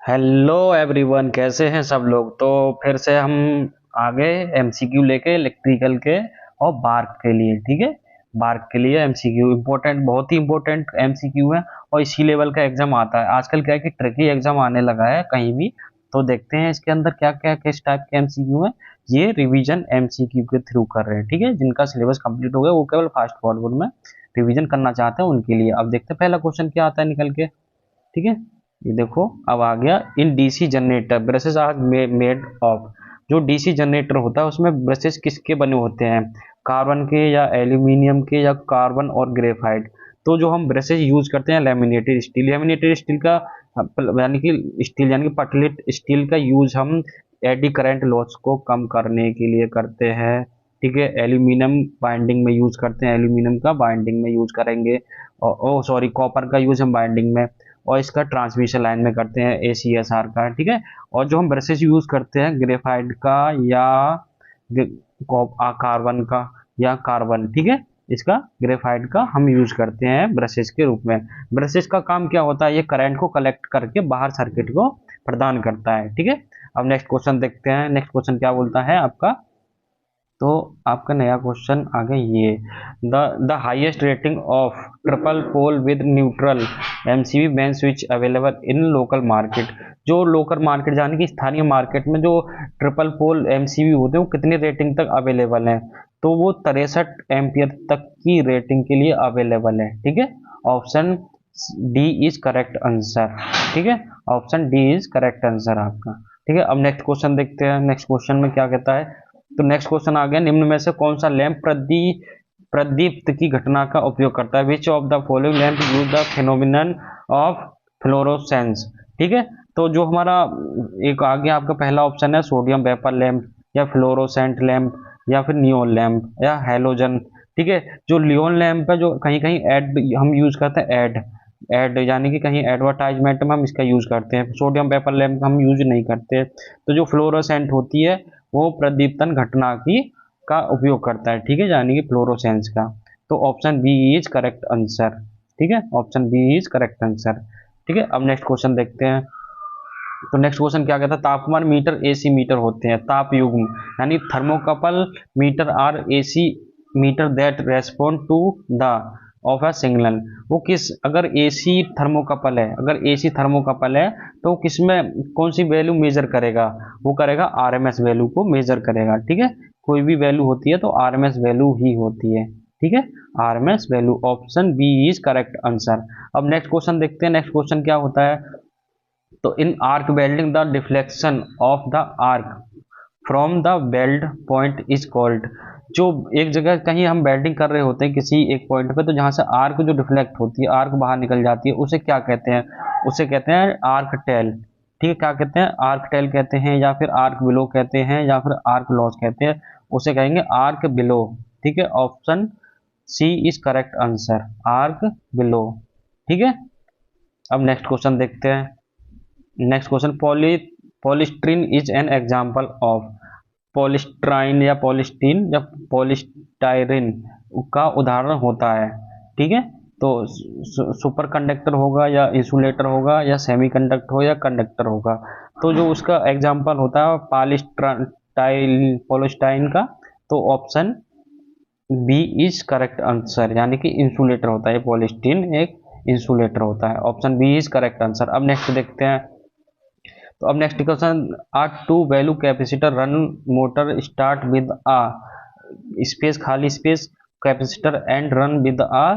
Hello everyone, कैसे हैं सब लोग। तो फिर से हम आ गए एमसीक्यू लेके इलेक्ट्रिकल के और बार्क के लिए। ठीक है, बार्क के लिए एमसीक्यू इम्पोर्टेंट, बहुत ही इम्पोर्टेंट एमसीक्यू है और इसी लेवल का एग्जाम आता है। आजकल क्या है कि ट्रिकी एग्जाम आने लगा है कहीं भी। तो देखते हैं इसके अंदर क्या क्या किस टाइप के एमसीक्यू है। ये रिवीजन एमसीक्यू के थ्रू कर रहे हैं। ठीक है, जिनका सिलेबस कंप्लीट हो गया वो केवल फास्ट फॉरवर्ड में रिवीजन करना चाहते हैं उनके लिए। अब देखते हैं पहला क्वेश्चन क्या आता है निकल के। ठीक है, ये देखो अब आ गया। In DC generator brushes are made of. जो डीसी जनरेटर होता है उसमें ब्रशेस किसके बने होते हैं, कार्बन के या एल्यूमिनियम के या कार्बन और ग्रेफाइट। तो जो हम ब्रशेस यूज करते हैं लैमिनेटेड स्टील, लैमिनेटेड स्टील का यानी कि स्टील यानी कि पतले स्टील का यूज हम एडी करंट लॉस को कम करने के लिए करते हैं। ठीक है, एल्यूमिनियम बाइंडिंग में यूज करते हैं, एल्यूमिनियम का बाइंडिंग में यूज करेंगे। और सॉरी, कॉपर का यूज हम बाइंडिंग में और इसका ट्रांसमिशन लाइन में करते हैं ACSR का। ठीक है, और जो हम ब्रशेस यूज करते हैं ग्रेफाइट का या कार्बन का या कार्बन। ठीक है, इसका ग्रेफाइट का हम यूज करते हैं ब्रशेस के रूप में। ब्रशेस का काम क्या होता है, ये करंट को कलेक्ट करके बाहर सर्किट को प्रदान करता है। ठीक है, अब नेक्स्ट क्वेश्चन देखते हैं। नेक्स्ट क्वेश्चन क्या बोलता है आपका। तो आपका नया क्वेश्चन आ गया ये, the highest rating of triple pole with neutral MCB main switch available in local market. जो लोकल मार्केट यानी कि स्थानीय मार्केट में जो ट्रिपल पोल एमसीबी होते हैं वो कितनी रेटिंग तक अवेलेबल है। तो वो 63 एम्पियर तक की रेटिंग के लिए अवेलेबल है। ठीक है, option D is correct answer. ठीक है, option D is correct answer आपका। ठीक है, अब नेक्स्ट क्वेश्चन देखते हैं। नेक्स्ट क्वेश्चन में क्या कहता है। तो नेक्स्ट क्वेश्चन आ गया, निम्न में से कौन सा लैंप प्रदीप्त की घटना का उपयोग करता है। Which of the following lamp use the phenomenon of fluorescence. ठीक है, तो जो हमारा एक आ गया आपका पहला ऑप्शन है सोडियम वेपर लैंप या फ्लोरोसेंट लैंप या फिर नियोन लैंप या हेलोजन। ठीक है, जो लियोन लैंप है जो कहीं कहीं एड हम यूज करते हैं, एड एड यानी कि कहीं एडवर्टाइजमेंट में हम इसका यूज करते हैं। सोडियम वेपर लैंप हम यूज नहीं करते। तो जो फ्लोरोसेंट होती है वो प्रदीप्तन घटना की का उपयोग करता है। ठीक है, यानी कि फ्लोरोसेंस का। तो option B is correct answer. ठीक है, option B is correct answer. ठीक है, अब नेक्स्ट क्वेश्चन देखते हैं। तो नेक्स्ट क्वेश्चन क्या कहता है, तापमान मीटर AC मीटर होते हैं। ताप युग्म यानी thermocouple meter are AC meter that respond to the of a signal. वो किस, अगर AC थर्मोकपल है, अगर AC थर्मोकपल है तो किसमें कौन सी वैल्यू मेजर करेगा, वो करेगा RMS वैल्यू को मेजर करेगा। ठीक है, कोई भी वैल्यू होती है तो RMS वैल्यू ही होती है। ठीक है, RMS value. Option B is correct answer. अब नेक्स्ट क्वेश्चन देखते हैं। नेक्स्ट क्वेश्चन क्या होता है। तो in arc welding the deflection of the arc from the weld point is called. जो एक जगह कहीं हम वेल्डिंग कर रहे होते हैं किसी एक पॉइंट पे, तो जहां से आर्क जो डिफ्लेक्ट होती है, आर्क बाहर निकल जाती है, उसे क्या कहते हैं, उसे कहते हैं आर्क टेल। ठीक है, क्या कहते हैं, आर्क टेल कहते हैं या फिर आर्क बिलो कहते हैं या फिर आर्क लॉस कहते हैं, उसे कहेंगे आर्क बिलो। ठीक है, option C is correct answer, arc below. ठीक है, अब नेक्स्ट क्वेश्चन देखते हैं। Next question, polystyrene is an example of. Polystyrene या पॉलिस्टीन या पॉलिस्टाइरिन का उदाहरण होता है। ठीक है, तो सुपर कंडक्टर होगा या इंसुलेटर होगा या सेमीकंडक्टर हो या कंडक्टर होगा। तो जो उसका एग्जाम्पल होता है पॉलिस्टाइन का, तो option B is correct answer, यानी कि इंसुलेटर होता है। पॉलिस्टीन एक इंसुलेटर होता है। Option B is correct answer. अब नेक्स्ट देखते हैं। तो अब next question, a two value capacitor run motor start with a space, खाली space, capacitor and run with a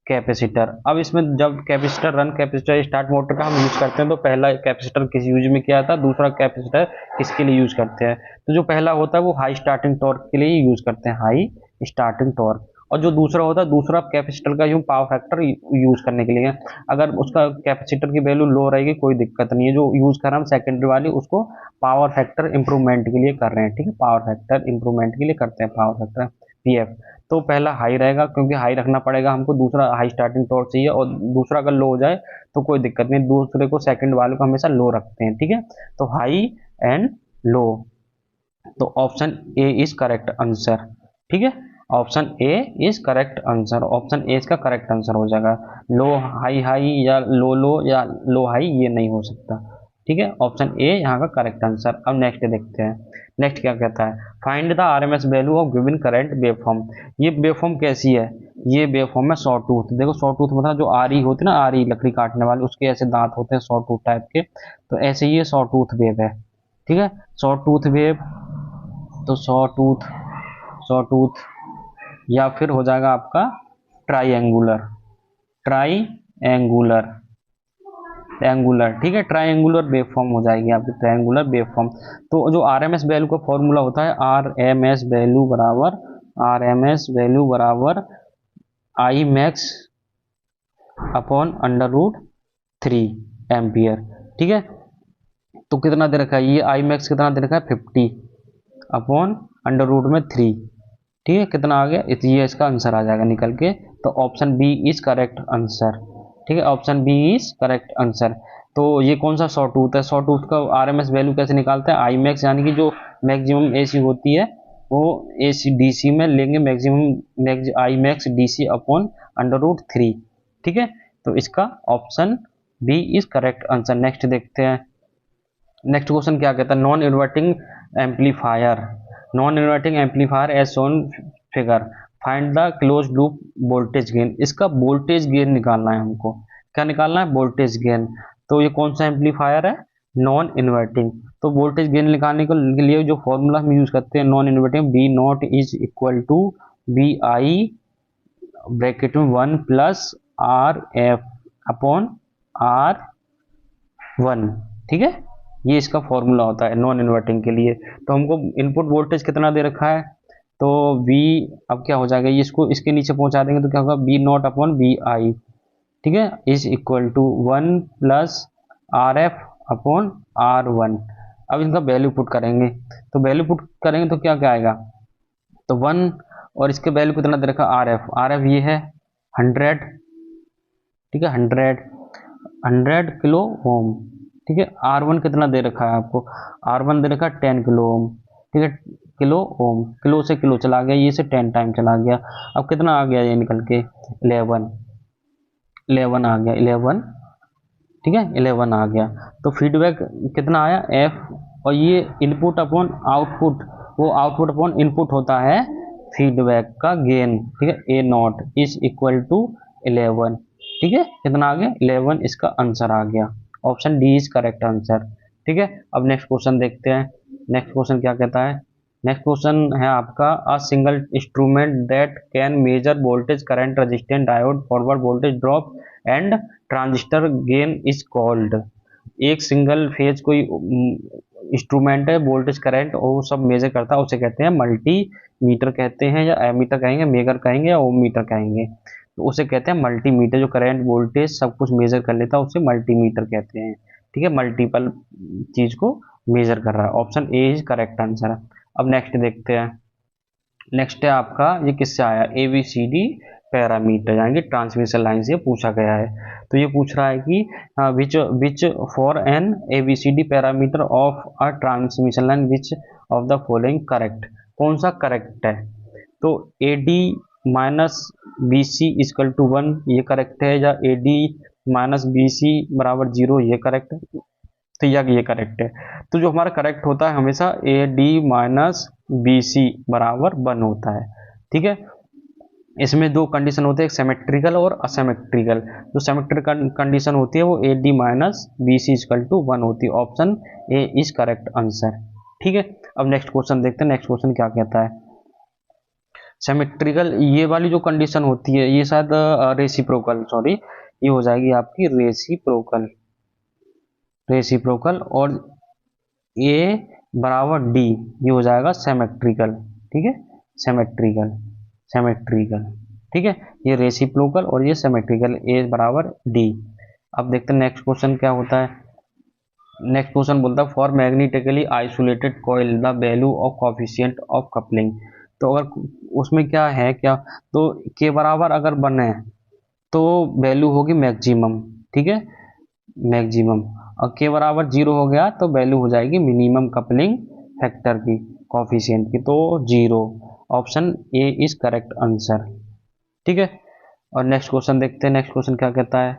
capacitor. अब इसमें जब capacitor run capacitor start motor का हम यूज करते हैं तो पहला कैपेसिटर किस यूज में किया था, दूसरा कैपेसिटर किसके लिए यूज करते हैं। तो जो पहला होता है वो हाई स्टार्टिंग टॉर्क के लिए यूज करते हैं, हाई स्टार्टिंग टॉर्क। और जो दूसरा होता है, दूसरा कैपेसिटर का यूं पावर फैक्टर यूज करने के लिए। अगर उसका कैपेसिटर की वैल्यू लो रहेगी कोई दिक्कत नहीं है, जो यूज कर रहे हैं हम सेकेंडरी वाली उसको पावर फैक्टर इंप्रूवमेंट के लिए कर रहे हैं। ठीक है, पावर फैक्टर इंप्रूवमेंट के लिए करते हैं, पावर फैक्टर PF। तो पहला हाई रहेगा क्योंकि हाई रखना पड़ेगा हमको, दूसरा हाई स्टार्टिंग टॉर्क चाहिए, और दूसरा अगर लो हो जाए तो कोई दिक्कत नहीं, दूसरे को सेकंड वाले को हमेशा लो रखते हैं। ठीक है, तो हाई एंड लो। तो option A is correct answer. ठीक है, option A is correct answer, option A इसका करेक्ट आंसर हो जाएगा। लो हाई हाई या लो लो या लो हाई ये नहीं हो सकता। ठीक है, ऑप्शन ए यहाँ का करेक्ट आंसर। अब नेक्स्ट देखते हैं, नेक्स्ट क्या कहता है, find the RMS value of given current waveform. ये वेवफॉर्म कैसी है, ये वेवफॉर्म है सॉ टूथ। देखो सॉ टूथ मतलब जो आरी होती है ना, आरी लकड़ी काटने वाली, उसके ऐसे दांत होते हैं सॉ टूथ टाइप के, तो ऐसे ये सॉ टूथ वेव है। ठीक है, सॉ टूथ वेव, तो सॉ टूथ या फिर हो जाएगा आपका ट्राइएंगुलर, ट्राइएंगुलर एंगुलर। ठीक है, ट्राइएंगुलर वेवफॉर्म हो जाएगी आपकी, ट्राइएंगुलर वेवफॉर्म। तो जो आरएमएस वैल्यू का फॉर्मूला होता है, आरएमएस वैल्यू बराबर I max upon under root 3 ampere. ठीक है, तो कितना दे रखा है, ये आई मैक्स कितना दे रखा है 50 अपॉन अंडर रूट में 3। ठीक है, कितना आ गया, ये इसका आंसर आ जाएगा निकल के। तो option B is correct answer. ठीक है, option B is correct answer. तो ये कौन सा सॉ टूथ है, सॉ टूथ का आरएमएस वैल्यू कैसे निकालते हैं, आई मैक्स यानी कि जो मैक्सिमम एसी होती है वो एसी डीसी में लेंगे, maximum I max DC upon under root 3। ठीक है, तो इसका option B is correct answer. Next देखते हैं, नेक्स्ट क्वेश्चन क्या कहता है, non inverting amplifier, non inverting amplifier as shown figure, find the close loop voltage gain. इसका वोल्टेज गेन निकालना है हमको, क्या निकालना है, वोल्टेज गेन। तो ये कौन सा एम्पलीफायर है, नॉन इन्वर्टिंग। तो वोल्टेज गेन निकालने के लिए जो फॉर्मूला हम यूज करते हैं non inverting, B naught is equal to B I bracket में 1 plus R F upon R 1। ठीक है, ये इसका फॉर्मूला होता है नॉन इन्वर्टिंग के लिए। तो हमको इनपुट वोल्टेज कितना दे रखा है, तो V, अब क्या हो जाएगा, ये इसको इसके नीचे पहुंचा देंगे तो क्या होगा, B naught upon B I, ठीक है, is equal to 1 plus R F upon R 1। अब इनका वैल्यू पुट करेंगे, तो वैल्यू पुट करेंगे तो क्या क्या आएगा, तो 1 और इसके वैल्यू कितना दे रखा, आर एफ ये है 100। ठीक है, 100 किलो ओम। ठीक है, R1 कितना दे रखा है आपको, R1 दे रखा है 10 किलो ओम। ठीक है, किलो ओम, किलो से किलो चला गया, ये से 10 टाइम चला गया। अब कितना आ गया ये निकल के 11 आ गया, 11। ठीक है, 11 आ गया। तो फीडबैक कितना आया F, और ये इनपुट अपॉन आउटपुट, वो आउटपुट अपॉन इनपुट होता है फीडबैक का गेन। ठीक है, ए नॉट इज इक्वल टू 11। ठीक है, कितना आ गया 11, इसका आंसर आ गया, option D is correct answer. ठीक है, अब नेक्स्ट क्वेश्चन देखते हैं, नेक्स्ट क्वेश्चन क्या कहता है, नेक्स्ट क्वेश्चन है आपका, a single instrument that can measure voltage current resistance diode forward voltage drop and transistor gain is called. एक सिंगल फेज कोई इंस्ट्रूमेंट है, वोल्टेज करंट और वो सब मेजर करता है, उसे कहते हैं मल्टी मीटर कहते हैं, या एमीटर कहेंगे, मेगर कहेंगे, या ओम मीटर कहेंगे। तो उसे कहते हैं मल्टीमीटर, जो करंट वोल्टेज सब कुछ मेजर कर लेता है उसे मल्टीमीटर कहते हैं। ठीक है, मल्टीपल चीज को मेजर कर रहा है, option A is correct answer. अब नेक्स्ट देखते हैं, नेक्स्ट है आपका, ये किससे आया, ABCD पैरामीटर, यानी कि ट्रांसमिशन लाइन से पूछा गया है। तो ये पूछ रहा है कि which for an ABCD parameter of a transmission line which of the following correct, कौन सा करेक्ट है। तो AD minus BC equal to 1 ये करेक्ट है, या AD माइनस BC बराबर 0 ये करेक्ट है, तो ये करेक्ट है। तो जो हमारा करेक्ट होता है हमेशा AD माइनस BC बराबर 1 होता है। ठीक है, इसमें दो कंडीशन होते हैं, एक सिमेट्रिकल और असिमेट्रिकल। जो सिमेट्रिकल कंडीशन होती है वो AD minus BC equal to 1 होती है, option A is correct answer. ठीक है, अब नेक्स्ट क्वेश्चन देखते हैं, नेक्स्ट क्वेश्चन क्या कहता है, सिमेट्रिकल ये वाली जो कंडीशन होती है, ये शायद रेसिप्रोकल, सॉरी, ये हो जाएगी आपकी रेसिप्रोकल, और A बराबर D ये हो जाएगा सिमेट्रिकल। ठीक है, सिमेट्रिकल। ठीक है, ये रेसिप्रोकल और ये सिमेट्रिकल, A बराबर D। अब देखते हैं नेक्स्ट क्वेश्चन क्या होता है, नेक्स्ट क्वेश्चन बोलता है for magnetically isolated coil the value of coefficient of coupling. तो अगर उसमें क्या है, क्या तो के बराबर अगर बने तो वैल्यू होगी मैक्सिमम। ठीक है, मैक्सिमम, और के बराबर 0 हो गया तो वैल्यू हो जाएगी मिनिमम कपलिंग फैक्टर की, कोएफिशिएंट की, तो 0, option A is correct answer. ठीक है, और नेक्स्ट क्वेश्चन देखते हैं, नेक्स्ट क्वेश्चन क्या कहता है,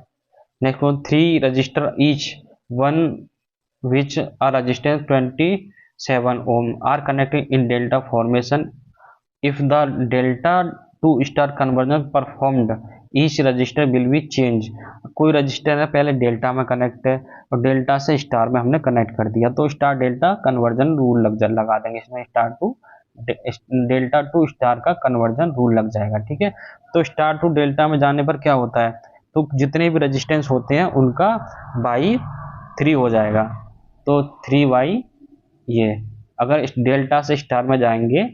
next question 3 register each 1 which are resistance 27 ohm are connected in delta formation. If the delta to star conversion performed, each resistor will be change. कोई register है पहले डेल्टा में connect है और डेल्टा से स्टार में हमने कनेक्ट कर दिया तो स्टार डेल्टा कन्वर्जन रूल लगा देंगे इसमें, star to delta to star का कन्वर्जन रूल लग जाएगा। ठीक है, तो स्टार टू डेल्टा में जाने पर क्या होता है, तो जितने भी रेजिस्टेंस होते हैं उनका बाई 3 हो जाएगा, तो 3 बाई ये। अगर इस डेल्टा से स्टार में जाएंगे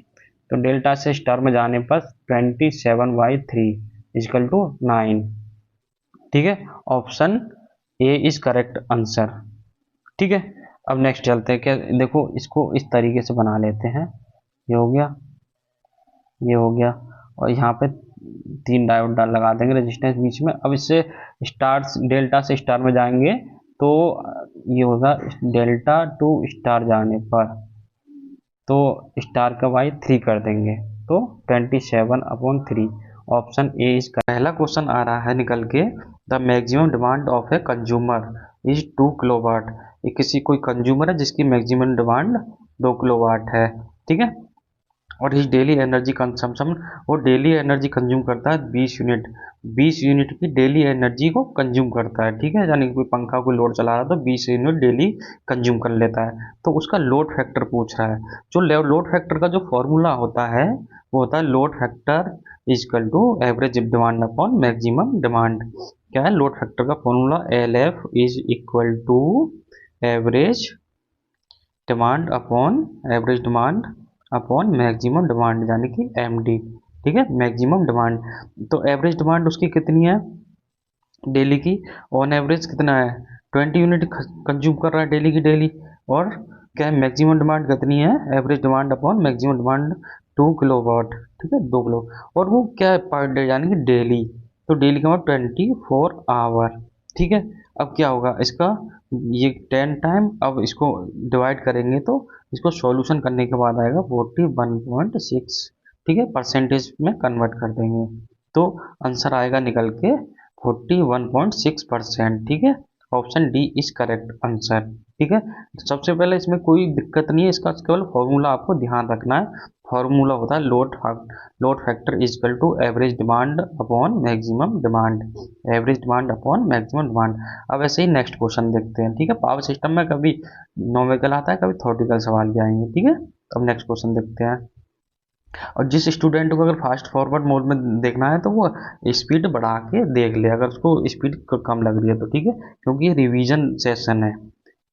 तो डेल्टा से स्टार में जाने पर 27/3 इजकल टू 9। ठीक है, option A is correct answer. ठीक है, अब नेक्स्ट चलते हैं। क्या देखो, इसको इस तरीके से बना लेते हैं, ये हो गया, ये हो गया, और यहाँ पे 3 डायोड लगा देंगे रेजिस्टेंस बीच में। अब इससे स्टार डेल्टा से स्टार में जाएंगे तो ये होगा डेल्टा टू स्टार जाने पर तो स्टार का बाई 3 कर देंगे तो 27/3। ऑप्शन ए इस का। पहला क्वेश्चन आ रहा है निकल के, the maximum demand of a consumer is 2 kilowatt. ये किसी कोई कंज्यूमर है जिसकी मैक्सिमम डिमांड 2 किलोवाट है। ठीक है, और इस डेली एनर्जी कंजम्पशन, वो डेली एनर्जी कंज्यूम करता है 20 यूनिट, 20 यूनिट की डेली एनर्जी को कंज्यूम करता है। ठीक है, यानी कोई पंखा कोई लोड चला रहा है तो 20 यूनिट डेली कंज्यूम कर लेता है, तो उसका लोड फैक्टर पूछ रहा है। जो लोड फैक्टर का जो फॉर्मूला होता है वो होता है load factor is equal to average demand upon maximum demand. क्या है लोड फैक्टर का formula, LF is equal to average demand upon maximum demand, यानी कि MD। ठीक है, मैक्सिमम डिमांड, तो एवरेज डिमांड उसकी कितनी है डेली की, ऑन एवरेज कितना है 20 यूनिट कंज्यूम कर रहा है डेली की डेली, और क्या है मैक्सिमम डिमांड कितनी है, average demand upon maximum demand 2 kilowatt. ठीक है, 2 किलो, और वो क्या है पर डे यानी कि डेली, तो डेली का मतलब 24 आवर। ठीक है, अब क्या होगा इसका, ये 10 टाइम, अब इसको डिवाइड करेंगे तो इसको सॉल्यूशन करने के बाद आएगा 41.6। ठीक है, परसेंटेज में कन्वर्ट कर देंगे तो आंसर आएगा निकल के 41.6%। ठीक है, option D is correct answer. ठीक है, सबसे पहले इसमें कोई दिक्कत नहीं है, इसका केवल फॉर्मूला आपको ध्यान रखना है। फॉर्मूला होता है load factor is equal to average demand upon maximum demand, average demand upon maximum demand. अब ऐसे ही नेक्स्ट क्वेश्चन देखते हैं। ठीक है, पावर सिस्टम में कभी नॉमेरिकल आता है, कभी थ्योरेटिकल सवाल भी आएंगे। ठीक है, अब नेक्स्ट क्वेश्चन देखते हैं। और जिस स्टूडेंट को अगर फास्ट फॉरवर्ड मोड में देखना है तो वो स्पीड बढ़ा के देख ले, अगर उसको स्पीड कम लग रही है तो। ठीक है, क्योंकि ये रिवीजन सेशन है।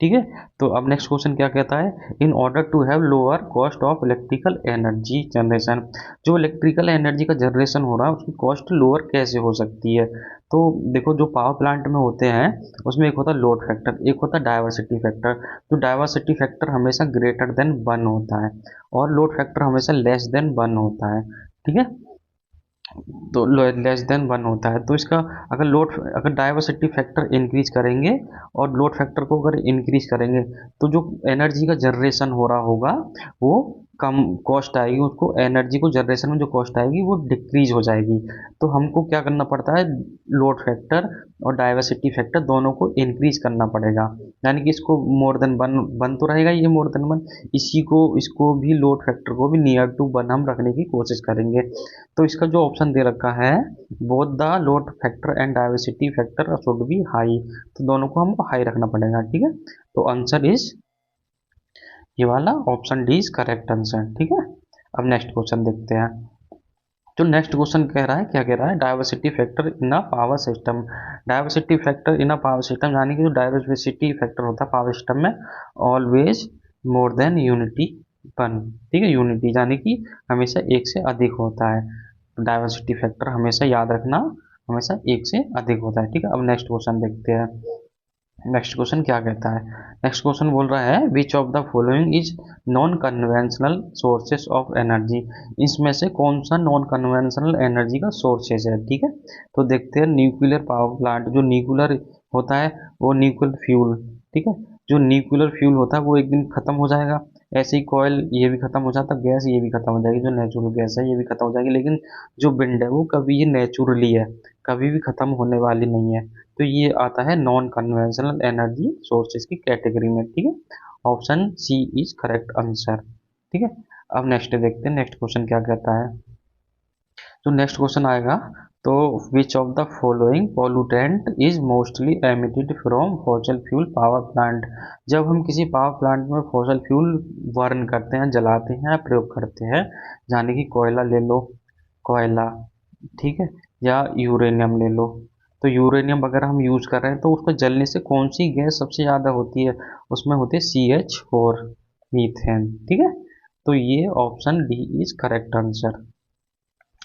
ठीक है, तो अब नेक्स्ट क्वेश्चन क्या कहता है, in order to have lower cost of electrical energy generation, जो इलेक्ट्रिकल एनर्जी का जनरेशन हो रहा है उसकी कॉस्ट लोअर कैसे हो सकती है। तो देखो, जो पावर प्लांट में होते हैं उसमें एक होता है लोड फैक्टर, एक होता है डाइवर्सिटी फैक्टर। तो डाइवर्सिटी फैक्टर हमेशा ग्रेटर देन 1 होता है और लोड फैक्टर हमेशा लेस देन 1 होता है। ठीक है, तो लेस देन 1 होता है, तो इसका अगर डाइवर्सिटी फैक्टर इंक्रीज करेंगे और लोड फैक्टर को अगर इंक्रीज करेंगे तो जो एनर्जी का जनरेशन हो रहा होगा वो कम कॉस्ट आएगी, उसको एनर्जी को जनरेशन में जो कॉस्ट आएगी वो डिक्रीज हो जाएगी। तो हमको क्या करना पड़ता है, लोड फैक्टर और डाइवर्सिटी फैक्टर दोनों को इंक्रीज करना पड़ेगा, यानी कि इसको मोर देन 1 तो रहेगा, ये मोर देन 1, इसको भी लोड फैक्टर को भी नियर टू 1 हम रखने की कोशिश करेंगे। तो इसका जो ऑप्शन दे रखा है, both the load factor and diversity factor should be high, तो दोनों को हमको हाई रखना पड़ेगा। ठीक है, तो आंसर इज ये वाला option D is correct answer. ठीक है, अब नेक्स्ट क्वेश्चन देखते हैं। जो नेक्स्ट क्वेश्चन कह रहा है, क्या कह रहा है, diversity factor in a power system. Diversity factor in a power system, यानी कि जो डाइवर्सिटी फैक्टर होता है पावर सिस्टम में, ऑलवेज मोर देन यूनिटी 1। ठीक है, यूनिटी यानी कि हमेशा 1 से अधिक होता है, डाइवर्सिटी फैक्टर हमेशा याद रखना, हमेशा 1 से अधिक होता है। ठीक है, अब नेक्स्ट क्वेश्चन देखते हैं। नेक्स्ट क्वेश्चन क्या कहता है, नेक्स्ट क्वेश्चन बोल रहा है which of the following is non conventional sources of energy. इसमें से कौन सा नॉन कन्वेंशनल एनर्जी का सोर्सेज है। ठीक है, तो देखते हैं न्यूक्लियर पावर प्लांट, जो न्यूक्लियर होता है वो न्यूक्लियर फ्यूल। ठीक है, जो न्यूक्लियर फ्यूल होता है वो एक दिन खत्म हो जाएगा, ऐसे ही कोयल ये भी खत्म हो जाता है, गैस ये भी खत्म हो जाएगी, जो नेचुरल गैस है ये भी खत्म हो जाएगी, लेकिन जो विंड है वो कभी ये नेचुरली है, कभी भी खत्म होने वाली नहीं है। तो ये आता है नॉन कन्वेंशनल एनर्जी सोर्सेज की कैटेगरी में, ठीक है। Option C is correct answer, ठीक है। अब नेक्स्ट देखते हैं, नेक्स्ट क्वेश्चन क्या कहता है। जो नेक्स्ट क्वेश्चन आएगा, तो विच of the following pollutant is mostly emitted from fossil fuel power plant. जब हम किसी पावर प्लांट में फॉसल फ्यूल बर्न करते हैं, जलाते हैं, प्रयोग करते हैं, यानी कि कोयला ले लो, कोयला, ठीक है, या यूरेनियम ले लो। तो यूरेनियम अगर हम यूज कर रहे हैं तो उसको जलने से कौन सी गैस सबसे ज्यादा होती है, उसमें होती है CH4, मीथेन, ठीक है। तो ये option D is correct answer.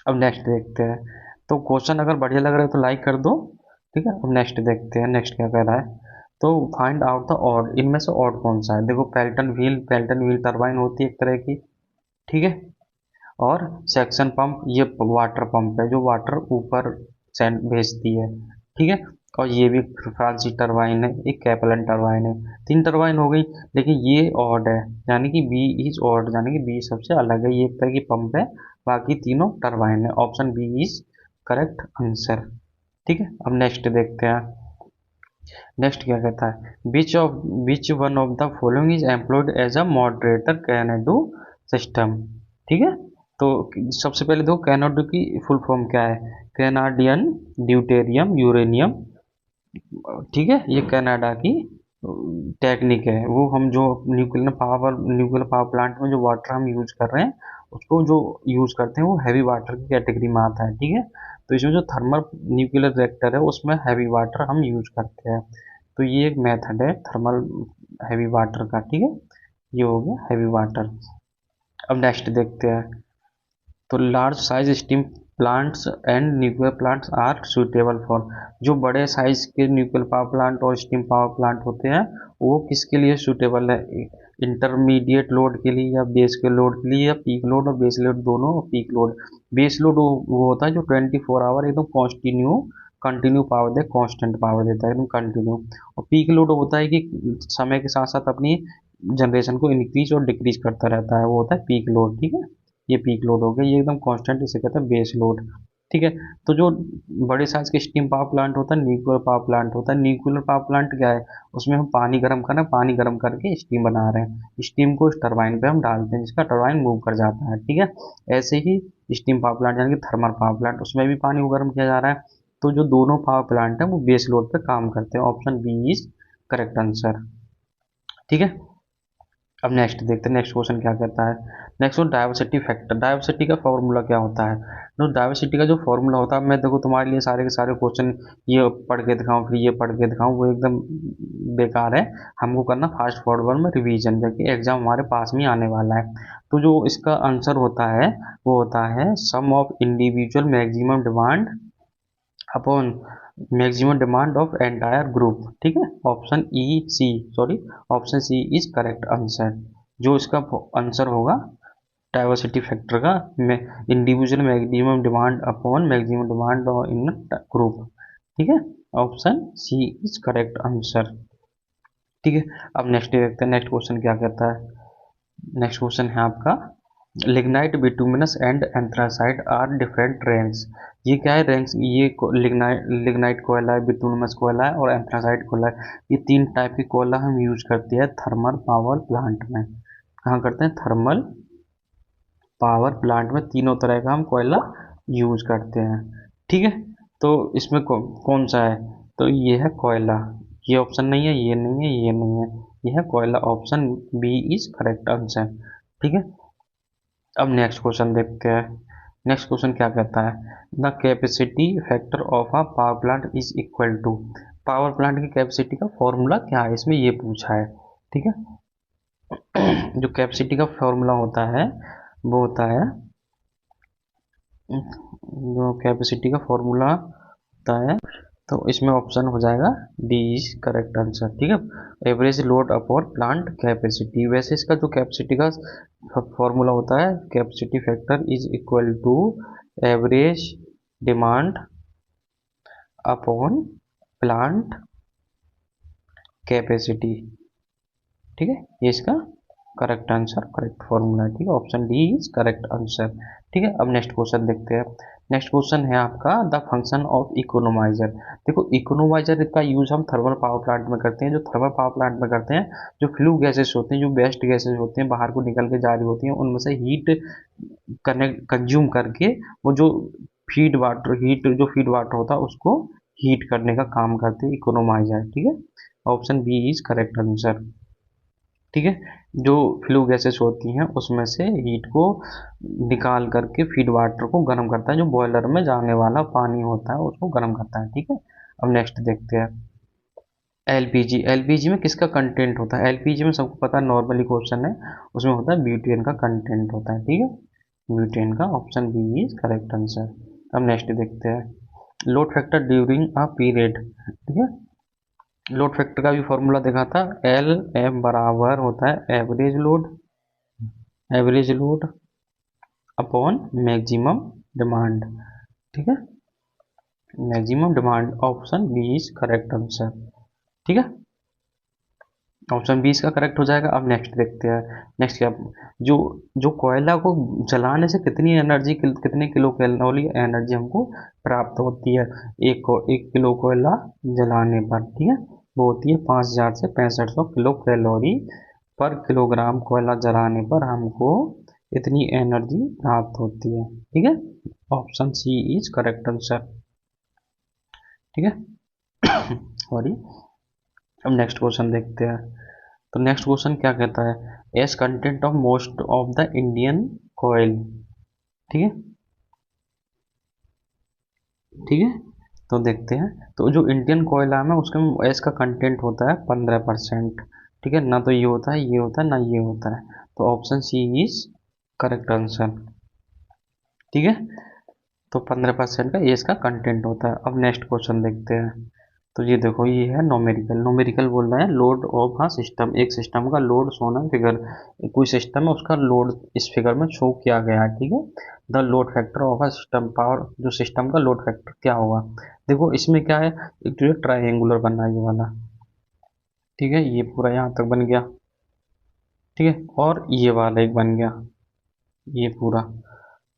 अब नेक्स्ट देखते हैं। तो क्वेश्चन अगर बढ़िया लग रहा है तो लाइक कर दो, ठीक है। अब नेक्स्ट देखते हैं, नेक्स्ट क्या कह रहा है। तो फाइंड आउट द ऑड, इनमें से ऑड कौन सा है। देखो पेल्टन व्हील टरबाइन होती है एक तरह की, ठीक है। और सेक्शन पंप, ये वाटर पंप है जो वाटर ऊपर सेंड भेजती है, ठीक है। और ये भी फ्रांसी टरबाइन है, एक कैपलन टरबाइन है। तीन टरबाइन हो गई, लेकिन ये ऑड है, यानी कि बी इज ऑड, यानी कि बी सबसे अलग है, ये एक तरह की पंप है, बाकी तीनों टरबाइन है। Option B is correct answer, ठीक है। अब नेक्स्ट देखते हैं, नेक्स्ट क्या कहता है। Which one of the following is employed as a moderator CANDU system, ठीक है। तो सबसे पहले देखो कैनेडो की फुल फॉर्म क्या है, कैनाडियन ड्यूटेरियम यूरेनियम, ठीक है। ये कनाडा की टेक्निक है, वो हम जो न्यूक्लियर पावर प्लांट में जो वाटर हम यूज कर रहे हैं, उसको जो यूज करते हैं वो हैवी वाटर की कैटेगरी में आता है, ठीक है। तो इसमें जो थर्मल न्यूक्लियर रिएक्टर है उसमें हैवी वाटर हम यूज करते हैं। तो ये एक मेथड है थर्मल हैवी वाटर का, ठीक है। ये हो गया हैवी वाटर। अब नेक्स्ट देखते हैं। तो large size steam plants and nuclear plants are suitable for, जो बड़े साइज के न्यूक्लियर पावर प्लांट और स्टीम पावर प्लांट होते हैं वो किसके लिए सुटेबल है, इंटरमीडिएट लोड के लिए या बेस के लोड के लिए, या पीक लोड और बेस लोड दोनों। पीक लोड, बेस लोड वो होता है जो 24 आवर एकदम कंटिन्यू पावर दे, कांस्टेंट पावर देता है एकदम कंटिन्यू। और पीक लोड होता है कि समय के साथ साथ अपनी जनरेशन को इंक्रीज और डिक्रीज करता रहता है, वो होता है पीक लोड, ठीक है। ये पीक लोड हो गया, ये एकदम कांस्टेंट, इसे कहते हैं बेस लोड, ठीक है। तो जो बड़े साइज के स्टीम पावर प्लांट होता है, न्यूक्लियर पावर प्लांट होता है। न्यूक्लियर पावर प्लांट क्या है, उसमें हम पानी गर्म कर रहे हैं, पानी गर्म करके स्टीम बना रहे हैं, स्टीम को इस टरबाइन पे हम डालते हैं जिसका टरबाइन मूव कर जाता है, ठीक है। ऐसे ही स्टीम पावर प्लांट यानी कि थर्मल पावर प्लांट, उसमें भी पानी को गर्म किया जा रहा है। तो जो दोनों पावर प्लांट है वो बेस लोड पे काम करते हैं। Option B is correct answer, ठीक है। अब नेक्स्ट देखते हैं, नेक्स्ट क्वेश्चन क्या कहता है। नेक्स्ट वो डाइवर्सिटी फैक्टर, डाइवर्सिटी का फॉर्मूला क्या होता है। तो डाइवर्सिटी का जो फॉर्मूला होता है, मैं देखो तुम्हारे लिए सारे के सारे क्वेश्चन ये पढ़ के दिखाऊं फिर ये पढ़ के दिखाऊं, वो एकदम बेकार है। हमको करना फास्ट फॉरवर्ड में रिवीजन, जबकि एग्जाम हमारे पास में आने वाला है। तो जो इसका आंसर होता है वो होता है sum of individual maximum demand upon maximum demand of entire group, ठीक है। Option E C sorry option C is correct answer. जो इसका आंसर होगा डाइवर्सिटी फैक्टर का, individual maximum demand upon maximum demand in group, ठीक है। Option C is correct answer, ठीक है। अब नेक्स्ट देखते हैं, नेक्स्ट क्वेश्चन क्या कहता है। नेक्स्ट क्वेश्चन है आपका, lignite bituminous and anthracite are different ranks. ये क्या है रैंक्स, ये लिग्नाइट कोयला है, बिटुमिनस कोयला है और एंथ्रासाइट कोयला है। ये तीन टाइप की कोयला हम यूज करते हैं थर्मल पावर प्लांट में। कहाँ करते हैं, थर्मल पावर प्लांट में तीनों तरह का हम कोयला यूज करते हैं, ठीक है। तो इसमें कौन सा है, तो ये है कोयला, ये ऑप्शन नहीं है, ये नहीं है, ये नहीं है, ये है कोयला। Option B is correct answer, ठीक है। अब नेक्स्ट क्वेश्चन देखते हैं, नेक्स्ट क्वेश्चन क्या कहता है। The capacity factor of a power plant is equal to, power plant की कैपेसिटी का फॉर्मूला क्या है, इसमें ये पूछा है, ठीक है। जो कैपेसिटी का फॉर्मूला होता है वो होता है, जो कैपेसिटी का फॉर्मूला होता है, तो इसमें ऑप्शन हो जाएगा डी इज करेक्ट आंसर, ठीक है। Average load upon plant capacity, वैसे इसका जो कैपेसिटी का फॉर्मूला होता है, capacity factor is equal to average demand upon plant capacity, ठीक है। ये इसका करेक्ट फॉर्मूला है, ठीक है। Option D is correct answer, ठीक है। अब नेक्स्ट क्वेश्चन देखते हैं। नेक्स्ट क्वेश्चन है आपका द फंक्शन ऑफ इकोनोमाइजर। देखो इकोनोमाइजर का यूज हम थर्मल पावर प्लांट में करते हैं। जो थर्मल पावर प्लांट में करते हैं, जो फ्लू गैसेस होते हैं, जो वेस्ट गैसेस होते हैं बाहर को निकल के जा रही होती हैं, उनमें से हीट कनेक्ट कंज्यूम करके वो जो फीड वाटर होता है उसको हीट करने का काम करते हैं इकोनोमाइजर। ठीक है, option B is correct answer. ठीक है, जो फ्लू गैसेस होती हैं उसमें से हीट को निकाल करके फीड वाटर को गर्म करता है, जो बॉयलर में जाने वाला पानी होता है उसको गर्म करता है। ठीक है, अब नेक्स्ट देखते हैं एलपीजी। एलपीजी में किसका कंटेंट होता है? एलपीजी में सबको पता है, नॉर्मली क्वेश्चन है, उसमें होता है ब्यूटेन का कंटेंट होता है। ठीक है, ब्यूटेन का, option B is correct answer. अब नेक्स्ट देखते हैं load factor during a period. ठीक है, लोड फैक्टर का भी फॉर्मूला देखा था, एल एम बराबर होता है average load upon maximum demand. ठीक है, maximum demand, option B is correct answer. ठीक है, ऑप्शन 20 का करेक्ट हो जाएगा। अब नेक्स्ट देखते हैं, नेक्स्ट क्या, जो जो कोयला को जलाने से कितने किलो कैलोरी एनर्जी हमको प्राप्त होती है एक किलो कोयला जलाने पर। ठीक है, वो होती है 5000 से 6500 किलो कैलोरी पर किलोग्राम कोयला जलाने पर हमको इतनी एनर्जी प्राप्त होती है। ठीक है, option C is correct answer. ठीक है सॉरी। अब नेक्स्ट क्वेश्चन देखते हैं। तो नेक्स्ट क्वेश्चन क्या कहता है, ash content of most of the Indian coal. ठीक है, ठीक है, तो देखते हैं। तो जो इंडियन कोयला में उसके एस का कंटेंट होता है 15%। ठीक है, ना तो ये होता है, ये होता है, ना ये होता है, तो option C is correct answer. ठीक है, तो 15% का एस का कंटेंट होता है। अब नेक्स्ट क्वेश्चन देखते हैं। तो ये देखो, ये है नोमेरिकल। नोमेरिकल बोल रहा है लोड ऑफ हाँ सिस्टम, एक सिस्टम का लोड सोना फिगर, कोई सिस्टम है उसका लोड इस फिगर में शो किया गया है। ठीक है, the load factor of a system, power जो सिस्टम का लोड फैक्टर क्या होगा। देखो इसमें क्या है, एक जो ट्राइंगुलर बनना है ये वाला। ठीक है, ये पूरा यहाँ तक बन गया। ठीक है, और ये वाला एक बन गया, ये पूरा।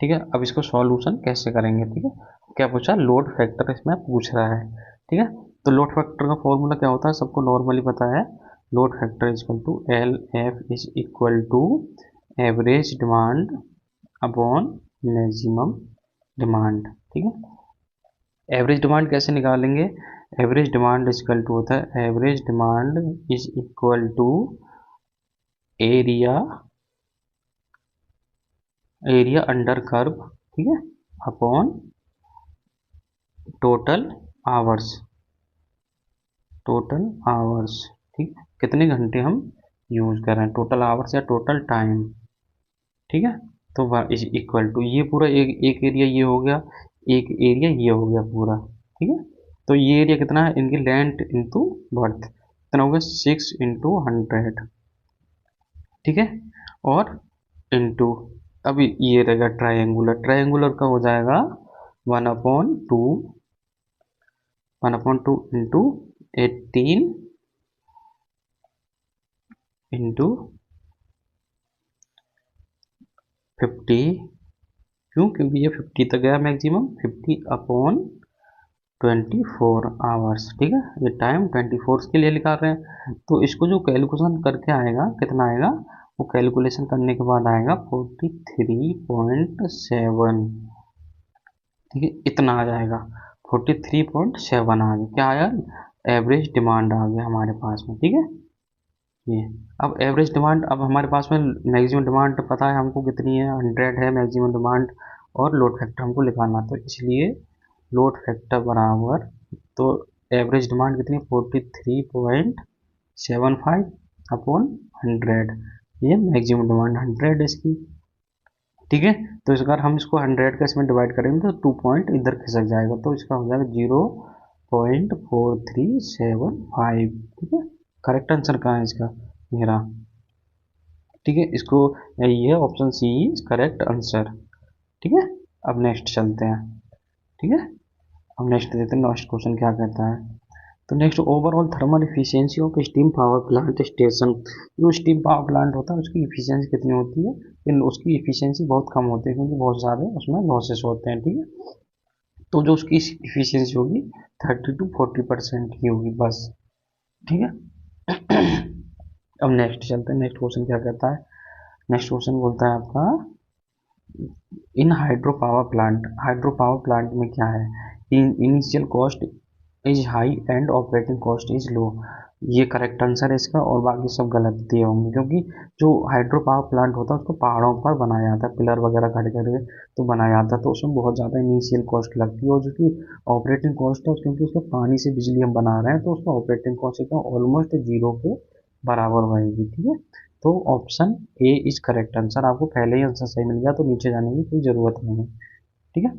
ठीक है, अब इसको सॉल्यूशन कैसे करेंगे। ठीक है, क्या पूछा, लोड फैक्टर इसमें पूछ रहा है। ठीक है, तो लोड फैक्टर का फॉर्मूला क्या होता है, सबको नॉर्मली पता है, load factor is equal to L F is equal to average demand upon maximum demand. ठीक है, एवरेज डिमांड कैसे निकालेंगे, average demand is equal to होता है, average demand is equal to area area under curve. ठीक है, upon total hours, total hours. ठीक, कितने घंटे हम यूज कर रहे हैं, टोटल आवर्स या टोटल टाइम। ठीक है, तो इज इक्वल टू ये पूरा एक एरिया ये हो गया, एक एरिया ये हो गया पूरा। ठीक है, तो ये एरिया कितना है, इनकी लेंथ इंटू बर्थ कितना हो गया, 6 × 100। ठीक है, और इंटू, अभी ये रहेगा ट्राइंगुलर, ट्राइंगुलर का हो जाएगा 1/2 इंटू 18 इंटू 50। क्यों, क्योंकि ये 50 तक गया मैक्सिमम, 50/24 आवर्स। ठीक है, ये टाइम 24 के लिए निकाल रहे हैं, तो इसको जो कैलकुलेशन करके आएगा कितना आएगा, वो कैलकुलेशन करने के बाद आएगा 43.7। ठीक है, इतना आ जाएगा, 43.7 आ गया, क्या आया, एवरेज डिमांड आ गया हमारे पास में। ठीक है, ये अब एवरेज डिमांड, अब हमारे पास में मैक्सिमम डिमांड पता है हमको कितनी है, 100 है मैक्सिमम डिमांड, और लोड फैक्टर हमको निकालना, तो इसलिए लोड फैक्टर बराबर, तो एवरेज डिमांड कितनी, 43.75 अपॉन 100, ये मैक्सिमम डिमांड 100 इसकी। ठीक है, तो इस बार हम इसको 100 का इसमें डिवाइड करेंगे तो 2 पॉइंट इधर खिसक जाएगा, तो इसका हो जाएगा 0.4375। ठीक है, करेक्ट आंसर कहाँ है इसका, मेरा। ठीक है, इसको ये option C is correct answer. ठीक है, अब नेक्स्ट चलते हैं। ठीक है, अब नेक्स्ट देखते हैं, नेक्स्ट क्वेश्चन क्या कहता है। तो next, overall thermal efficiency of steam power plant station. जो स्टीम पावर प्लांट होता है उसकी इफिशियंसी कितनी होती है? इन उसकी इफिशियंसी बहुत कम होती है क्योंकि बहुत ज़्यादा उसमें लॉसेस होते हैं, ठीक है। तो जो उसकी इफिशियंसी होगी 30 to 40% की होगी बस, ठीक है। अब नेक्स्ट चलते हैं, नेक्स्ट क्वेश्चन क्या कहता है? नेक्स्ट क्वेश्चन बोलता है आपका, इन हाइड्रो पावर प्लांट में क्या है? Initial cost is high and operating cost is low. ये करेक्ट आंसर है इसका, और बाकी सब गलत दिए होंगे क्योंकि जो हाइड्रो पावर प्लांट होता है उसको पहाड़ों पर बनाया जाता है, पिलर वगैरह खड़े करके तो बनाया जाता है, तो उसमें बहुत ज़्यादा इनिशियल कॉस्ट लगती है। और जो कि ऑपरेटिंग कॉस्ट है क्योंकि उसको पानी से बिजली हम बना रहे हैं तो उसका ऑपरेटिंग कॉस्ट एकदम ऑलमोस्ट जीरो के बराबर रहेगी, ठीक है। तो option A is correct answer. आपको पहले ही आंसर सही मिल गया तो नीचे जाने की कोई ज़रूरत नहीं है, ठीक है।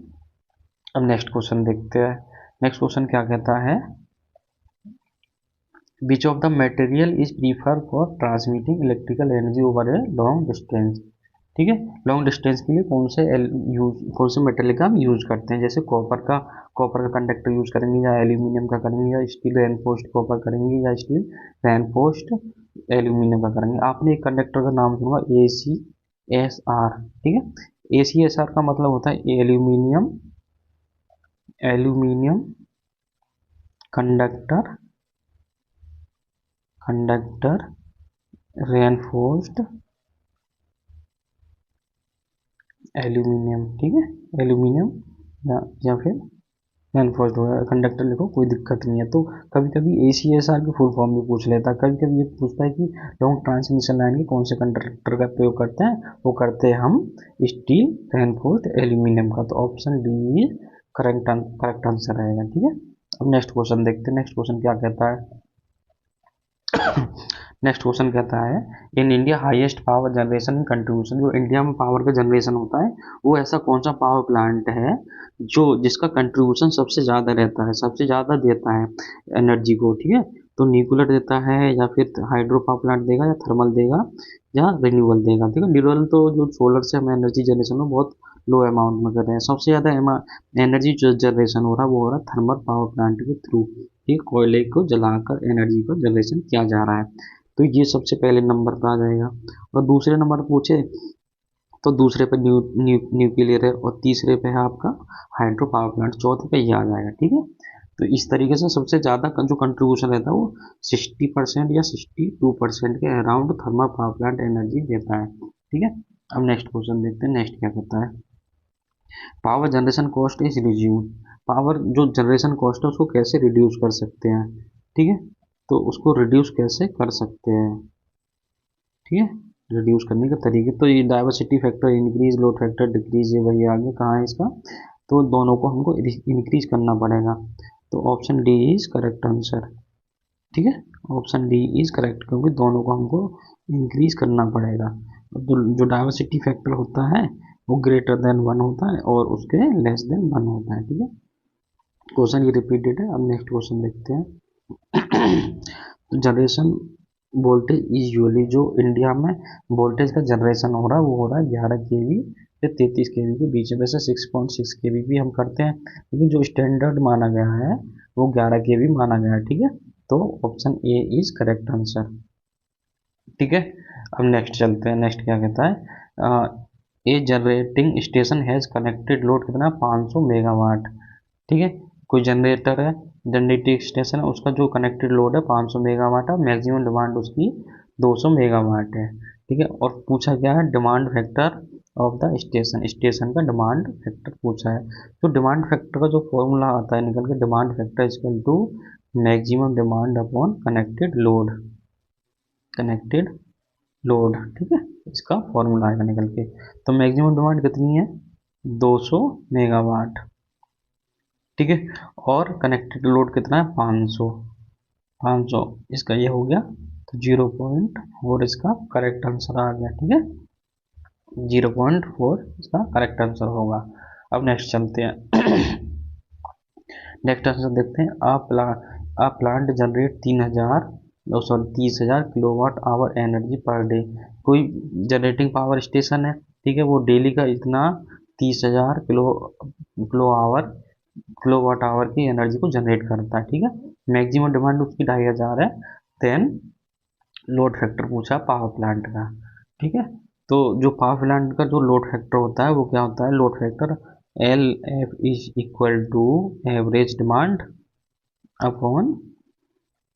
अब नेक्स्ट क्वेश्चन देखते हैं। नेक्स्ट क्वेश्चन क्या कहता है, which of the material is prefer for transmitting electrical energy over a long distance, ठीक है। लॉन्ग डिस्टेंस के लिए कौन से मटेरियल का हम यूज करते हैं? जैसे कॉपर का कंडक्टर यूज करेंगे, या एल्यूमिनियम का करेंगे, या स्टील रेनफोर्स्ड कॉपर करेंगे, या स्टील रेनफोर्स्ड एल्यूमिनियम का करेंगे। आपने एक कंडक्टर का नाम सुना, ACSR, ठीक है। ACSR का मतलब होता है एल्यूमिनियम कंडक्टर रेनफोर्स्ड एल्यूमिनियम, ठीक है। एल्यूमिनियम या फिर रेनफोर्स्ड कंडक्टर लिखो, कोई दिक्कत नहीं है। तो कभी कभी ACSR की फुल फॉर्म भी पूछ लेता है, कभी कभी ये पूछता है कि लॉन्ग ट्रांसमिशन लाइन के कौन से कंडक्टर का प्रयोग करते हैं, वो करते हैं हम स्टील रेनफोर्स्ड एल्यूमिनियम का। तो ऑप्शन डी करेक्ट आंसर रहेगा, ठीक है। अब नेक्स्ट क्वेश्चन देखते हैं, नेक्स्ट क्वेश्चन क्या कहता है। नेक्स्ट क्वेश्चन कहता है, in India highest power generation contribution. जो इंडिया में पावर का जनरेशन होता है वो ऐसा कौन सा पावर प्लांट है जो जिसका कंट्रीब्यूशन सबसे ज़्यादा रहता है, सबसे ज़्यादा देता है एनर्जी को, ठीक है। तो न्यूक्लियर देता है, या फिर हाइड्रो पावर प्लांट देगा, या थर्मल देगा, या रिन्यूएबल देगा, ठीक है। रिन्यूएबल तो जो सोलर से हम एनर्जी जनरेशन में बहुत लो अमाउंट में कर रहे हैं। सबसे ज़्यादा एनर्जी जो जनरेशन हो रहा है वो हो रहा है थर्मल पावर प्लांट के थ्रू, ठीक, कोयले को जलाकर एनर्जी को जनरेशन किया जा रहा है। तो ये सबसे पहले नंबर पर आ जाएगा। और दूसरे नंबर पूछे तो दूसरे पे न्यूक्लियर है, और तीसरे पे है आपका हाइड्रो पावर प्लांट, चौथे पे ये आ जाएगा, ठीक है। तो इस तरीके से सबसे ज़्यादा जो कंट्रीब्यूशन रहता है वो 60% या 62% के around thermal power plant energy देता है, ठीक है। अब नेक्स्ट क्वेश्चन देखते हैं, नेक्स्ट क्या कहता है, power generation cost is reduce. Power जो जनरेशन कॉस्ट है उसको कैसे रिड्यूस कर सकते हैं, ठीक है। तो उसको रिड्यूस कैसे कर सकते हैं, ठीक है। रिड्यूस करने के तरीके, तो ये diversity factor increase, load factor decrease, ये वही आगे कहाँ है इसका, तो दोनों को हमको इंक्रीज करना पड़ेगा। तो option D is correct answer, ठीक है। ऑप्शन डी इज करेक्ट, क्योंकि दोनों को हमको इंक्रीज करना पड़ेगा। जो डाइवर्सिटी फैक्टर होता है वो ग्रेटर देन 1 होता है, और उसके लेस देन 1 होता है, ठीक है। क्वेश्चन ये रिपीटेड है। अब नेक्स्ट क्वेश्चन देखते हैं। जनरेशन वोल्टेज यूजुअली, जो इंडिया में वोल्टेज का जनरेशन हो रहा है वो हो रहा है 11 kV से 33 kV के बीच में। वैसे 6.6 kV भी हम करते हैं, लेकिन जो स्टैंडर्ड माना गया है वो 11 kV माना गया है, ठीक है। तो option A is correct answer, ठीक है। अब नेक्स्ट चलते हैं, नेक्स्ट क्या कहता है, a generating station has connected load कितना, 500 मेगावाट, ठीक है। कोई जनरेटर है, जनरेटिंग स्टेशन है, उसका जो कनेक्टेड लोड है 500 मेगावाट है, मैक्सिमम डिमांड उसकी 200 मेगावाट है, ठीक है। और पूछा गया है demand factor of the station का डिमांड फैक्टर पूछा है। तो डिमांड फैक्टर का जो फॉर्मूला आता है निकल के, demand factor equal to maximum demand upon connected load, ठीक है। इसका फॉर्मूला आएगा निकल के। तो मैक्सिमम डिमांड कितनी है, 200 मेगावाट, ठीक है। और कनेक्टेड लोड कितना है, 500, इसका ये हो गया। तो 0.4 इसका करेक्ट आंसर आ गया, ठीक है। 0.4 इसका करेक्ट आंसर होगा। अब नेक्स्ट चलते हैं। नेक्स्ट आंसर देखते हैं, a plant generate 30,000 kilowatt hour energy per day. कोई जनरेटिंग पावर स्टेशन है, ठीक है, वो डेली का इतना 30,000 किलोवाट आवर की एनर्जी को जनरेट करता है, ठीक है। मैक्सिमम डिमांड उसकी 2500 है। देन लोड फैक्टर पूछा पावर प्लांट का, ठीक है। तो जो पावर प्लांट का जो लोड फैक्टर होता है वो क्या होता है, load factor L F is equal to average demand upon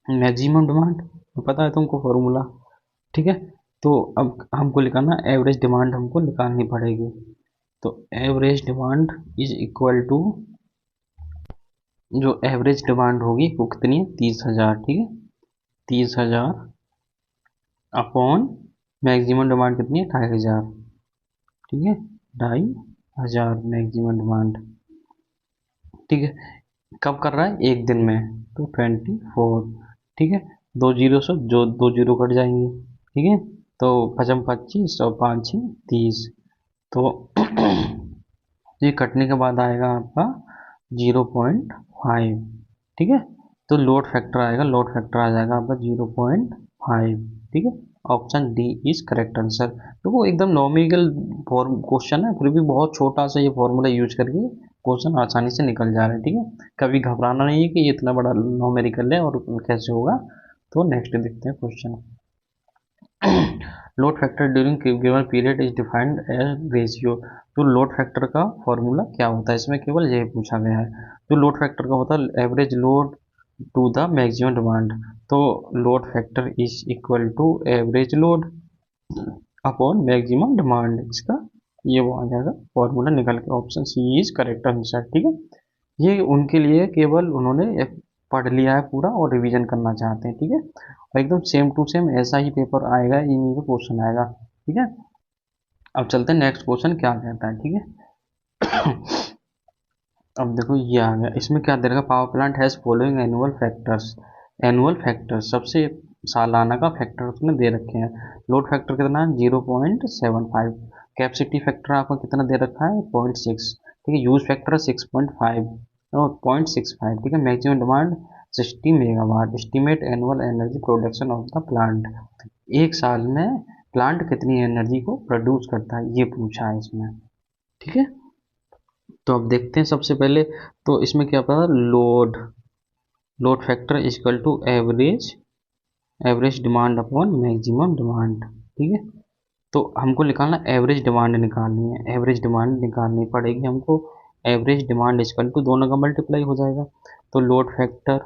maximum demand. पता है तुमको फॉर्मूला, ठीक है। तो अब हमको निकालना एवरेज डिमांड, हमको निकालनी पड़ेगी। तो average demand is equal to, जो एवरेज डिमांड होगी वो कितनी है, 30,000, ठीक है। 30,000 अपॉन मैक्सिमम डिमांड कितनी है, 2,500, ठीक है। 2,500 मैक्सिमम डिमांड, ठीक है। कब कर रहा है, एक दिन में, तो 24, ठीक है। 2 जीरो से जो 2 जीरो कट जाएंगे, ठीक है। तो 5 25 और 5 6 30, तो ये कटने के बाद आएगा आपका 0.5, ठीक है। तो लोड फैक्टर आएगा, लोड फैक्टर आ जाएगा आपका 0.5, ठीक है। Option D is correct answer. तो वो एकदम नॉमिकल क्वेश्चन है, फिर भी बहुत छोटा सा ये फॉर्मूला यूज करके क्वेश्चन आसानी से निकल जा रहे हैं, ठीक है। कभी घबराना नहीं है कि ये इतना बड़ा नॉमेरिकल है और कैसे होगा। तो नेक्स्ट देखते हैं question. Load factor during given period is defined as ratio. तो लोड फैक्टर का फॉर्मूला क्या होता है, इसमें केवल यही पूछा गया है। तो लोड फैक्टर का होता है average load to the maximum demand. तो load factor is equal to average load upon maximum demand, इसका ये वो आ जाएगा फॉर्मूला निकल के। Option C is correct answer, ठीक है। ये उनके लिए केवल उन्होंने पढ़ लिया है पूरा और रिवीजन करना चाहते हैं, ठीक है। और एकदम सेम टू सेम ऐसा ही पेपर आएगा, इन्हीं का क्वेश्चन आएगा, ठीक है। अब चलते हैं नेक्स्ट क्वेश्चन क्या कहता है, ठीक है। अब देखो ये आ गया, इसमें क्या दे रखा, power plant has following annual factors. Annual factors सबसे सालाना का फैक्टर उसने दे रखे हैं। लोड फैक्टर कितना है, 0.75। कैपेसिटी फैक्टर आपको कितना दे रखा है, 0.6, ठीक है। यूज फैक्टर 6.5, 0.65, ठीक है। Maximum demand 60 megawatt. Estimate annual energy production of the plant. एक साल में प्लांट कितनी एनर्जी को प्रोड्यूस करता है, ये पूछा है इसमें, ठीक है। तो अब देखते हैं सबसे पहले, तो इसमें क्या पता, load load factor is equal to average demand upon maximum demand, ठीक है। तो हमको निकालना एवरेज डिमांड निकालनी है, एवरेज डिमांड निकालनी पड़ेगी हमको। एवरेज डिमांड इक्वल टू दोनों का मल्टीप्लाई हो जाएगा, तो load factor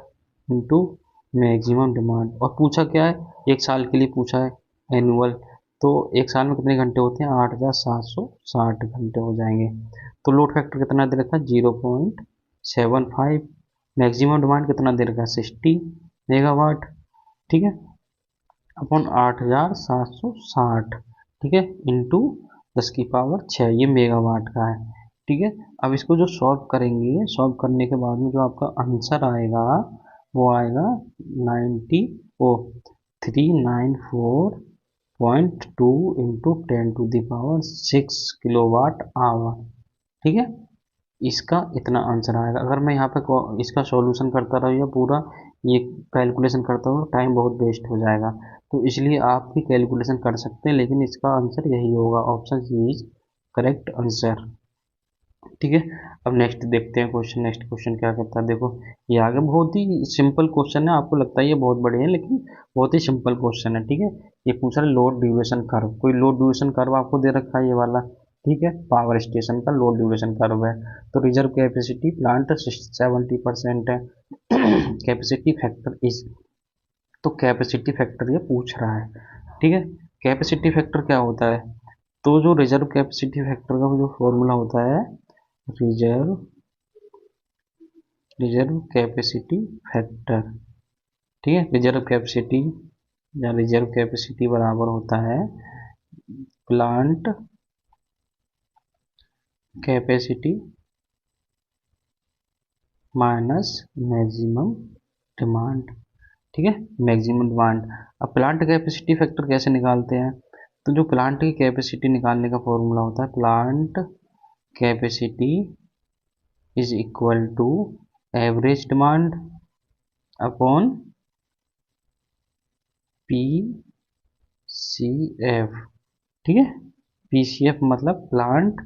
into maximum demand. और पूछा क्या है, एक साल के लिए पूछा है एनुअल, तो एक साल में कितने घंटे होते हैं, 8,760 घंटे हो जाएंगे। तो लोड फैक्टर कितना दे रखा है, 0.75। मैक्सिमम डिमांड कितना दे रखा है, 60 मेगावाट, ठीक है, अपॉन 8,760, ठीक है, इंटू 10 की पावर 6, ये मेगावाट का है, ठीक है। अब इसको जो सॉल्व करेंगे, सॉल्व करने के बाद में जो आपका आंसर आएगा वो आएगा 394.2 इंटू 10⁶ किलोवाट आवर, ठीक है। इसका इतना आंसर आएगा। अगर मैं यहाँ पे इसका सॉल्यूशन करता रहूँ या पूरा ये कैलकुलेशन करता हूँ, टाइम बहुत वेस्ट हो जाएगा। तो इसलिए आप भी कैलकुलेशन कर सकते हैं, लेकिन इसका आंसर यही होगा, option C is correct answer, ठीक है। अब नेक्स्ट देखते हैं क्वेश्चन। नेक्स्ट क्वेश्चन क्या कहता है, देखो ये आगे बहुत ही सिंपल क्वेश्चन है, आपको लगता है ये बहुत बड़े हैं लेकिन बहुत ही सिंपल क्वेश्चन है, ठीक है। ये पूछ रहा है लोड ड्यूरेशन कर्व, कोई लोड ड्यूरेशन कर्व आपको दे रखा है ये वाला, ठीक है। पावर स्टेशन का लोड ड्यूरेशन कर्व है। तो रिजर्व कैपेसिटी प्लांट 70% है। कैपेसिटी फैक्टर इज, तो कैपेसिटी फैक्टर ये पूछ रहा है, ठीक है। कैपेसिटी फैक्टर क्या होता है, तो जो रिजर्व कैपेसिटी फैक्टर का जो फॉर्मूला होता है, रिजर्व कैपेसिटी फैक्टर, ठीक है। रिजर्व कैपेसिटी या रिजर्व कैपेसिटी बराबर होता है plant capacity minus maximum demand, ठीक है, मैक्सिमम डिमांड। अब प्लांट कैपेसिटी फैक्टर कैसे निकालते हैं, तो जो प्लांट की कैपेसिटी निकालने का फॉर्मूला होता है, plant capacity is equal to average demand upon PCF, ठीक है। PCF मतलब प्लांट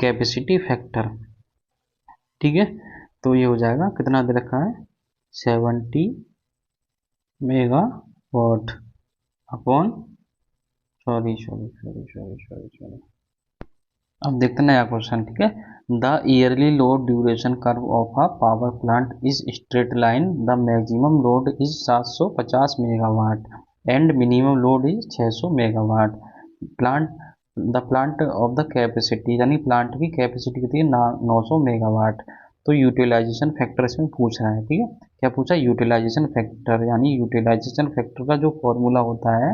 कैपेसिटी फैक्टर, ठीक है। तो ये हो जाएगा, कितना दे रखा है, 70 मेगावाट अपॉन, सॉरी। अब देखते हैं नया क्वेश्चन, ठीक है। The yearly load duration curve of a power plant is straight line. The maximum load is 750 megawatt and minimum load is 600 megawatt. Plant the plant of the capacity, यानी plant की capacity कितनी है, 900 megawatt. तो utilisation factor इसमें पूछ रहा है, ठीक है। क्या पूछा, यूटिलाइजेशन फैक्टर, यानी यूटिलाइजेशन फैक्टर का जो फॉर्मूला होता है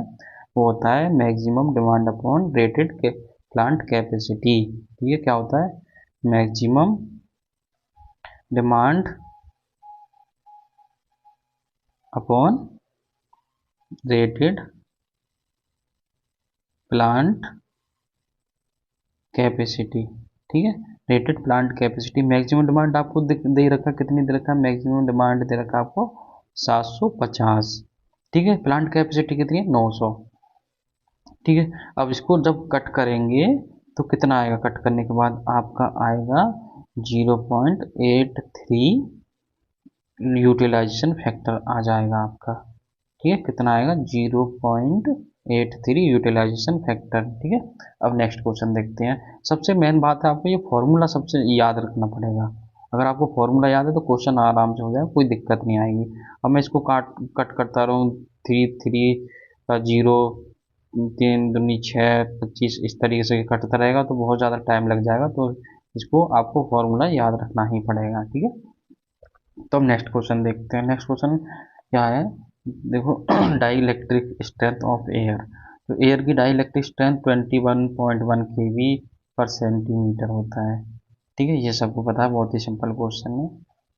वो होता है maximum demand upon rated plant capacity. ठीक है, क्या होता है, maximum demand upon rated plant capacity. ठीक है, rated plant capacity. Maximum demand आपको दे रखा, कितनी दे रखा, मैक्सिमम डिमांड दे रखा आपको 750। ठीक है, प्लांट कैपेसिटी कितनी है, 900। ठीक है, अब इसको जब कट करेंगे तो कितना आएगा, कट करने के बाद आपका आएगा 0.83 यूटिलाइजेशन फैक्टर आ जाएगा आपका। ठीक है, कितना आएगा, 0.83 यूटिलाइजेशन फैक्टर। ठीक है, अब नेक्स्ट क्वेश्चन देखते हैं। सबसे मेन बात है, आपको ये फॉर्मूला सबसे याद रखना पड़ेगा। अगर आपको फॉर्मूला याद है तो क्वेश्चन आराम से हो जाएगा, कोई दिक्कत नहीं आएगी। अब मैं इसको कट करता रहूँ, 3 0 3 दूनी 6 25 इस तरीके से कटता रहेगा तो बहुत ज़्यादा टाइम लग जाएगा। तो इसको आपको फॉर्मूला याद रखना ही पड़ेगा। ठीक है, तो अब नेक्स्ट क्वेश्चन देखते हैं। नेक्स्ट क्वेश्चन क्या है, देखो dielectric strength of air. तो एयर की डाई इलेक्ट्रिक स्ट्रेंथ 21.1 kV पर सेंटीमीटर होता है। ठीक है, ये सबको पता है, बहुत ही सिंपल क्वेश्चन है।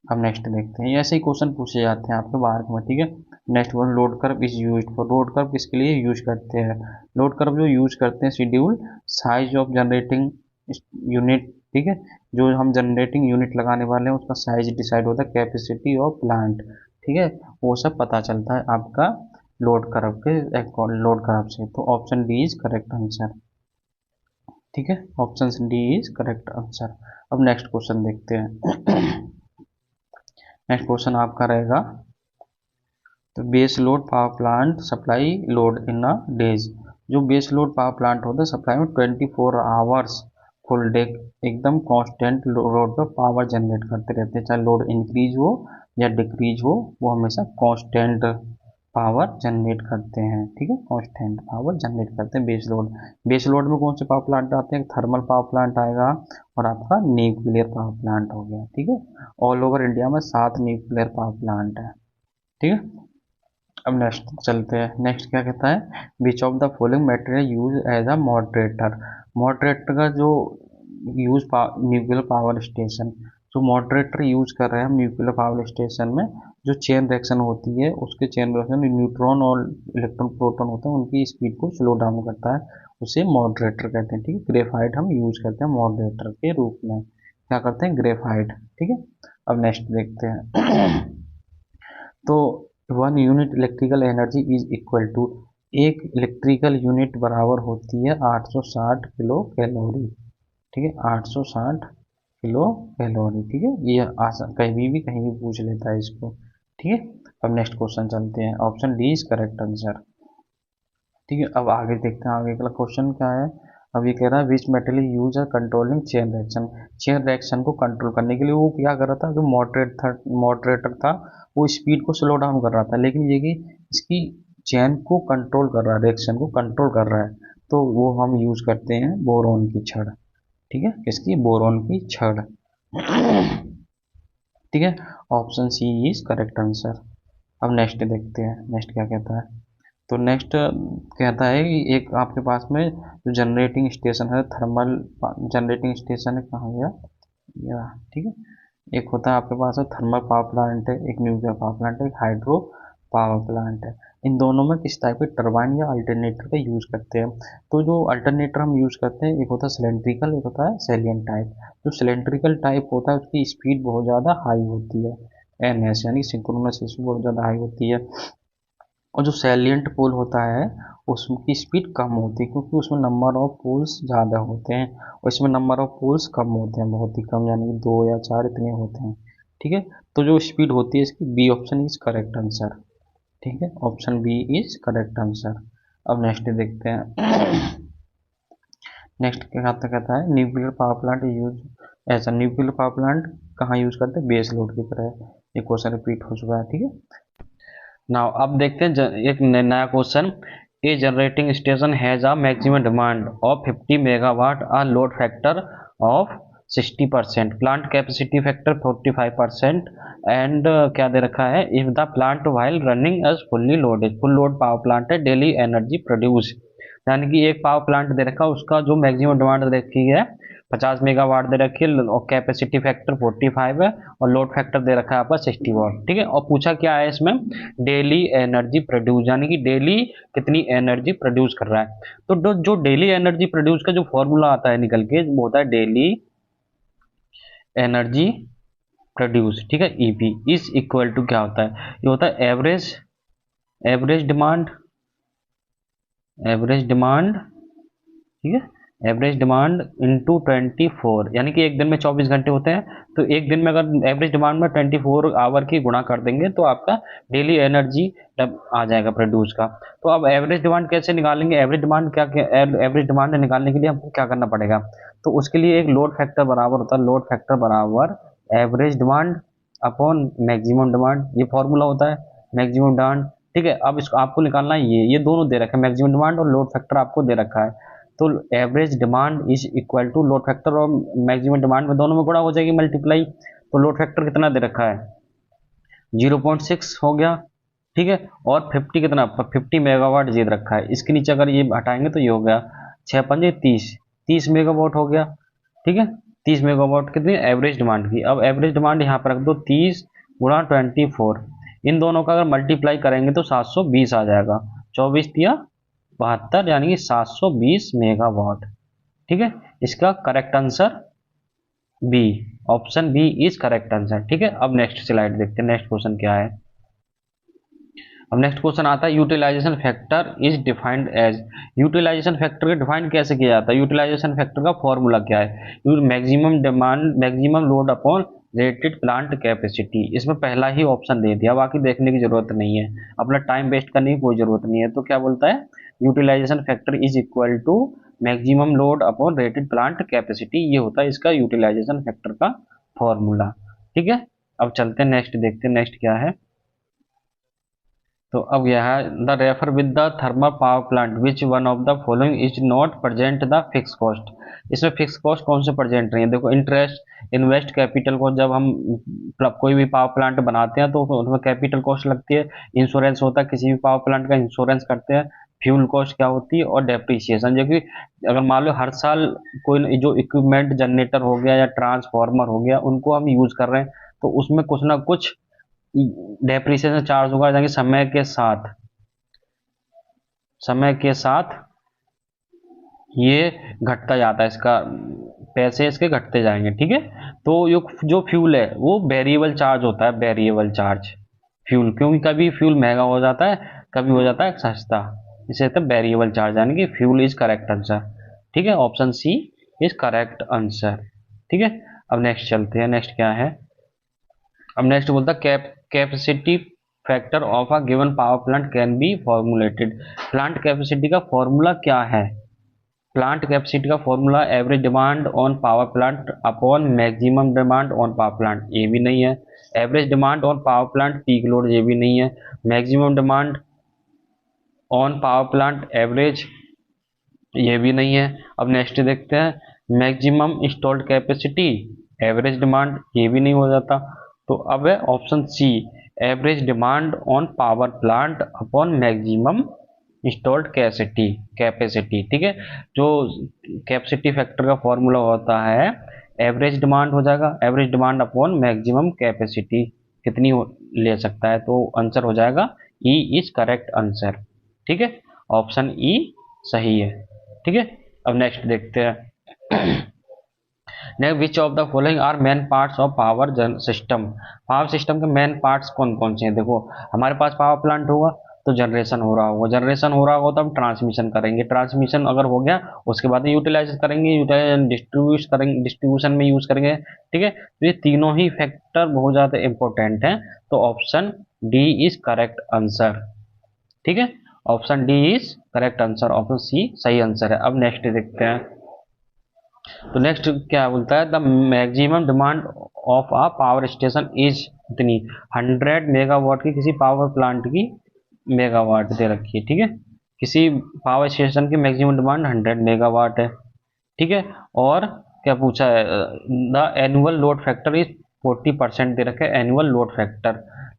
अब नेक्स्ट देखते हैं, ऐसे ही क्वेश्चन पूछे जाते हैं आपके बाहर में। ठीक है, next one, load curve is used for. Load curve किसके लिए यूज करते हैं, लोड कर्व जो यूज करते हैं, schedule size of generating unit. ठीक है, जो हम जनरेटिंग यूनिट लगाने वाले हैं उसका साइज डिसाइड होता है, कैपेसिटी ऑफ प्लांट। ठीक है, वो सब पता चलता है आपका लोड कर्व के लोड कर्व से। तो option D is correct answer. ठीक है, option D is correct answer. अब नेक्स्ट क्वेश्चन देखते हैं। नेक्स्ट क्वेश्चन आपका रहेगा, तो base load power plant supply load in a days. जो बेस लोड पावर प्लांट होता है सप्लाई में 24 आवर्स फुल डे एकदम कांस्टेंट लोड पर पावर जनरेट करते रहते हैं, चाहे लोड इंक्रीज हो या डिक्रीज हो, वो हमेशा कांस्टेंट पावर जनरेट करते हैं। ठीक है, कांस्टेंट पावर जनरेट करते हैं बेस लोड। बेस लोड में कौन से पावर प्लांट आते हैं, थर्मल पावर प्लांट आएगा और आपका न्यूक्लियर पावर प्लांट हो गया। ठीक है, ऑल ओवर इंडिया में 7 न्यूक्लियर पावर प्लांट है। ठीक है, अब नेक्स्ट चलते हैं। नेक्स्ट क्या कहता है, which of the following material use as a moderator. Moderator का जो यूज न्यूक्लियर पावर स्टेशन, जो मॉडरेटर यूज कर रहे हैं हम न्यूक्लियर पावर स्टेशन में, जो चेन रिएक्शन होती है उसके चेन रिएक्शन में न्यूट्रॉन और इलेक्ट्रॉन प्रोटॉन होते हैं, उनकी स्पीड को स्लो डाउन करता है, उसे मॉडरेटर कहते हैं। ठीक है, ग्रेफाइट हम यूज करते हैं मॉडरेटर के रूप में, क्या करते हैं, ग्रेफाइट। ठीक है, अब नेक्स्ट देखते हैं। तो 1 unit electrical energy is equal to, एक इलेक्ट्रिकल यूनिट बराबर होती है 860 किलो कैलोरी। ठीक है, 860 किलो कैलोरी। ठीक है, ये कहीं भी पूछ लेता है इसको। ठीक है, अब नेक्स्ट क्वेश्चन चलते हैं, option D is correct answer. ठीक है, अब आगे देखते हैं, आगे का क्वेश्चन क्या है। अब ये कह रहा है विच मेटेरियल यूज है controlling chain reaction. Chain reaction को कंट्रोल करने के लिए वो क्या कर रहा था, जो मॉडरेटर था वो स्पीड को स्लो डाउन कर रहा था, लेकिन ये कि इसकी चेन को कंट्रोल कर रहा है, रिएक्शन को कंट्रोल कर रहा है, तो वो हम यूज करते हैं बोरोन की छड़। ठीक है, किसकी, बोरोन की छड़। ठीक है, option C is correct answer. अब नेक्स्ट देखते हैं, नेक्स्ट क्या कहता है। तो नेक्स्ट कहता है कि एक आपके पास में जो जनरेटिंग स्टेशन है, थर्मल जनरेटिंग स्टेशन है, कहाँ गया या, ठीक है, एक होता है आपके पास है थर्मल पावर प्लांट है, एक न्यूक्लियर पावर प्लांट है, एक हाइड्रो पावर प्लांट है। इन दोनों में किस टाइप के टरबाइन या अल्टरनेटर का यूज करते हैं। तो जो अल्टरनेटर हम यूज करते हैं, एक होता है सिलेंड्रिकल, एक होता है सैलिएंट टाइप। जो सिलेंड्रिकल टाइप होता है उसकी स्पीड बहुत ज़्यादा हाई होती है, NS यानी सिंक्रोनस स्पीड बहुत ज़्यादा हाई होती है। और जो सैलिएंट पोल होता है उसकी स्पीड कम होती है, क्योंकि उसमें नंबर ऑफ पोल्स ज़्यादा होते हैं और इसमें नंबर ऑफ पोल्स कम होते हैं, बहुत ही कम, यानी कि 2 या 4 इतने होते हैं। ठीक है, तो जो स्पीड होती है इसकी, B option is correct answer. ठीक है, option B is correct answer. अब नेक्स्ट देखते हैं। नेक्स्ट क्या कहता है, न्यूक्लियर पावर प्लांट यूज ऐसा, न्यूक्लियर पावर प्लांट कहाँ यूज करते हैं, बेस लोड की तरह। ये क्वेश्चन रिपीट हो चुका है। ठीक है, नाउ अब देखते हैं एक नया question. A generating station has a maximum demand of 50 megawatt, a load factor of 60%, plant capacity factor 45%, and क्या दे रखा है, if the plant while running as fully loaded, full load power plant है, डेली एनर्जी प्रोड्यूस, यानी कि एक power plant दे रखा है, उसका जो मैक्सिमम डिमांड दे रखी है 50 मेगावाट दे रखी है, और कैपेसिटी फैक्टर 45 है, और लोड फैक्टर दे रखा है आपका 60 वाट। ठीक है, और पूछा क्या है इसमें, डेली एनर्जी प्रोड्यूस, यानी कि डेली कितनी एनर्जी प्रोड्यूस कर रहा है। तो जो डेली एनर्जी प्रोड्यूस का जो फॉर्मूला आता है निकल के, वो होता है डेली एनर्जी प्रोड्यूस। ठीक है, ईपी इज इक्वल टू क्या होता है, ये होता है एवरेज डिमांड, एवरेज डिमांड, ठीक है, एवरेज डिमांड इंटू 24, यानी कि एक दिन में 24 घंटे होते हैं, तो एक दिन में अगर एवरेज डिमांड में 24 आवर की गुणा कर देंगे तो आपका डेली एनर्जी आ जाएगा प्रोड्यूस का। तो अब एवरेज डिमांड कैसे निकालेंगे, एवरेज डिमांड क्या, एवरेज डिमांड निकालने के लिए हमको क्या करना पड़ेगा, तो उसके लिए एक लोड फैक्टर बराबर होता है, लोड फैक्टर बराबर average demand upon maximum demand, ये फॉर्मूला होता है मैक्सिमम डिमांड। ठीक है, अब इसको आपको निकालना है, ये दोनों दे रखा है, मैक्सिमम डिमांड और लोड फैक्टर आपको दे रखा है। तो average demand is equal to load factor, और मैक्सिमम डिमांड में दोनों में गुणा हो जाएगी मल्टीप्लाई। तो लोड फैक्टर कितना दे रखा है, 0.6 हो गया। ठीक है, और 50 कितना, 50 मेगावाट दे रखा है, इसके नीचे अगर ये हटाएंगे तो ये हो गया 6 पंजे 30 मेगावाट हो गया। ठीक है, 30 मेगावाट कितनी एवरेज डिमांड की। अब एवरेज डिमांड यहाँ पर रख दो, 30 गुणा 24, इन दोनों का अगर मल्टीप्लाई करेंगे तो 720 आ जाएगा, 24 दिया 72, यानी कि 720 मेगावाट। ठीक है, इसका correct answer B, option B is correct answer. ठीक है, अब नेक्स्ट स्लाइड देखते हैं, नेक्स्ट क्वेश्चन क्या है। अब नेक्स्ट क्वेश्चन आता है, utilization factor is defined as, utilization factor को डिफाइन कैसे किया जाता है, यूटिलाइजेशन फैक्टर का फॉर्मूला क्या है, maximum demand, maximum load upon rated plant capacity. इसमें पहला ही ऑप्शन दे दिया, बाकी देखने की जरूरत नहीं है, अपना टाइम वेस्ट करने की कोई जरूरत नहीं है। तो क्या बोलता है, utilization factor is equal to maximum load upon rated plant capacity, ये होता है इसका यूटिलाइजेशन फैक्टर का फॉर्मूला। ठीक है, अब चलते हैं नेक्स्ट देखते हैं, नेक्स्ट क्या है। तो अब यह है, the refer with the thermal power plant which one of the following is not present the fix cost. इसमें फिक्स कॉस्ट कौन से प्रेजेंट नहीं है, देखो इंटरेस्ट इन्वेस्ट कैपिटल को, जब हम कोई भी पावर प्लांट बनाते हैं तो उसमें कैपिटल कॉस्ट लगती है, इंश्योरेंस होता है, किसी भी पावर प्लांट का इंश्योरेंस करते हैं, फ्यूल कॉस्ट क्या होती है, और डेप्रिसिएशन, जो कि अगर मान लो हर साल कोई जो इक्विपमेंट जनरेटर हो गया या ट्रांसफार्मर हो गया उनको हम यूज कर रहे हैं, तो उसमें कुछ ना कुछ डेप्रिसिएशन चार्ज होगा, यानी समय के साथ, समय के साथ ये घटता जाता है, इसका पैसे इसके घटते जाएंगे। ठीक है, तो जो फ्यूल है वो वेरिएबल चार्ज होता है, वेरिएबल चार्ज फ्यूल, क्योंकि कभी फ्यूल महंगा हो जाता है, कभी हो जाता है सस्ता, इसे कहते हैं वेरिएबल चार्ज, यानी कि फ्यूल इज करेक्ट आंसर। ठीक है, option C is correct answer. ठीक है, अब नेक्स्ट चलते हैं, नेक्स्ट क्या है। अब नेक्स्ट बोलता है capacity factor of a given power plant can be formulated. Plant capacity का फॉर्मूला क्या है, प्लांट कैपेसिटी का formula average demand on power plant upon maximum demand on power plant, ये भी नहीं है। Average demand on power plant peak load, ये भी नहीं है। Maximum demand on power plant average, ये भी नहीं है। अब नेक्स्ट देखते हैं, maximum installed capacity average demand, ये भी नहीं हो जाता। तो अब है option C, average demand on power plant upon maximum installed capacity. ठीक है, जो कैपेसिटी फैक्टर का फॉर्मूला होता है एवरेज डिमांड हो जाएगा, average demand upon maximum capacity कितनी ले सकता है, तो आंसर हो जाएगा ई इज करेक्ट आंसर। ठीक है, ऑप्शन ई सही है। ठीक है, अब नेक्स्ट देखते हैं, next which of the following are main parts of power system. Power system के मेन पार्ट्स कौन कौन से हैं, देखो हमारे पास पावर प्लांट होगा, तो जनरेशन हो रहा होगा, जनरेशन हो रहा होगा तो हम ट्रांसमिशन करेंगे, ट्रांसमिशन अगर हो गया उसके बाद यूटिलाइज करेंगे, यूटिलाइज डिस्ट्रीब्यूट करेंगे, डिस्ट्रीब्यूशन में यूज करेंगे। ठीक है, तो ये तीनों ही फैक्टर बहुत ज़्यादा इंपॉर्टेंट हैं। तो option D is correct answer. ठीक है, option D is correct answer, option C सही आंसर है। अब नेक्स्ट देखते हैं। तो नेक्स्ट क्या बोलता है, the maximum demand of a power station is इतनी 100 मेगावाट की, किसी पावर प्लांट की मेगावाट दे रखी है। ठीक है, किसी पावर स्टेशन की मैक्सिमम डिमांड 100 मेगावाट है। ठीक है, और क्या पूछा है, the annual load factor is 40% दे रखा है, annual load factor.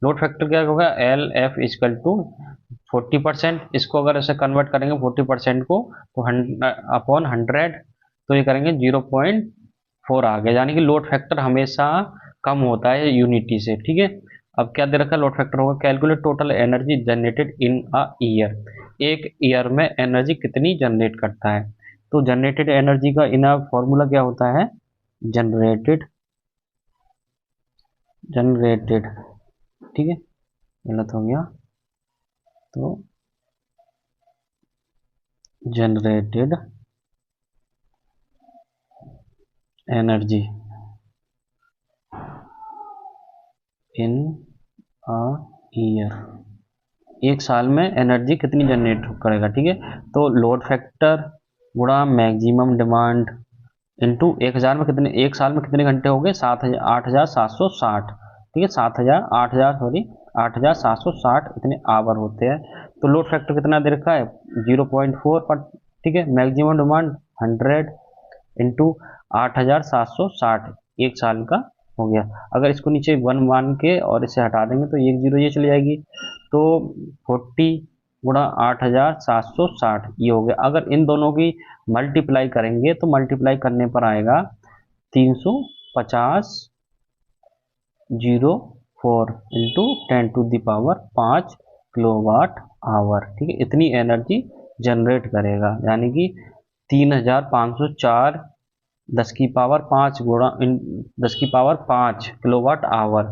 Load factor क्या होगा, एल एफ इजकल टू 40%, इसको अगर ऐसे कन्वर्ट करेंगे 40% को तो अपॉन 100, तो ये करेंगे 0.4 आ गया, यानी कि लोड फैक्टर हमेशा कम होता है यूनिटी से। ठीक है, अब क्या दे रखा है, लोड फैक्टर होगा calculate total energy generated in a year, एक ईयर में एनर्जी कितनी जनरेट करता है। तो जनरेटेड एनर्जी का इन फॉर्मूला क्या होता है, जनरेटेड, जनरेटेड, ठीक है, गलत हो गया, तो generated energy in a year, एक साल में एनर्जी कितनी जनरेट करेगा। ठीक है, तो लोड फैक्टर गुणा मैक्सिमम डिमांड इंटू 1000 में कितने, एक साल में कितने घंटे हो गए, 8760। ठीक है, 7000 सॉरी 8760 इतने आवर होते हैं। तो लोड फैक्टर कितना दे रखा है, 0.4 पर। ठीक है, मैक्सिमम डिमांड 100 इंटू 8760, एक साल का हो गया। अगर इसको नीचे 1 मान के और इसे हटा देंगे तो एक जीरो ये चली जाएगी, तो 40 गुणा 8760 ये हो गया। अगर इन दोनों की मल्टीप्लाई करेंगे तो मल्टीप्लाई करने पर आएगा 350.04 इंटू 10⁵ किलोवाट आवर। ठीक है, इतनी एनर्जी जनरेट करेगा, यानी कि 3504 10⁵5 गुणा 10⁵5 किलोवाट आवर,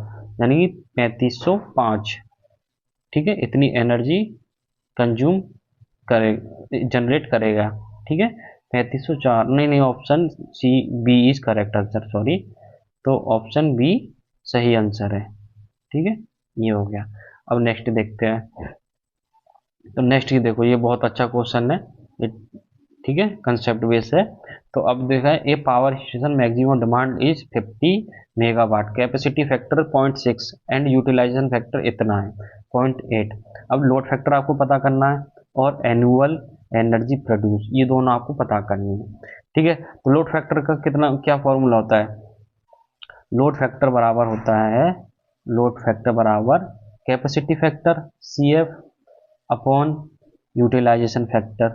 यानी कि 3505। ठीक है, इतनी एनर्जी कंज्यूम करे, जनरेट करेगा। ठीक है, 3504, नहीं, option C B is correct answer, sorry, तो ऑप्शन बी सही आंसर है। ठीक है, ये हो गया। अब नेक्स्ट देखते हैं। तो नेक्स्ट ये देखो, ये बहुत अच्छा क्वेश्चन है, ठीक है, कंसेप्ट बेस है। तो अब देखा है, a power station maximum demand is 50 megawatt, capacity factor 0.6 and utilization factor इतना है 0.8। अब लोड फैक्टर आपको पता करना है और एनुअल एनर्जी प्रोड्यूस, ये दोनों आपको पता करनी है। ठीक है, तो लोड फैक्टर का कितना क्या फॉर्मूला होता है, लोड फैक्टर बराबर होता है, लोड फैक्टर बराबर capacity factor CF upon utilization factor.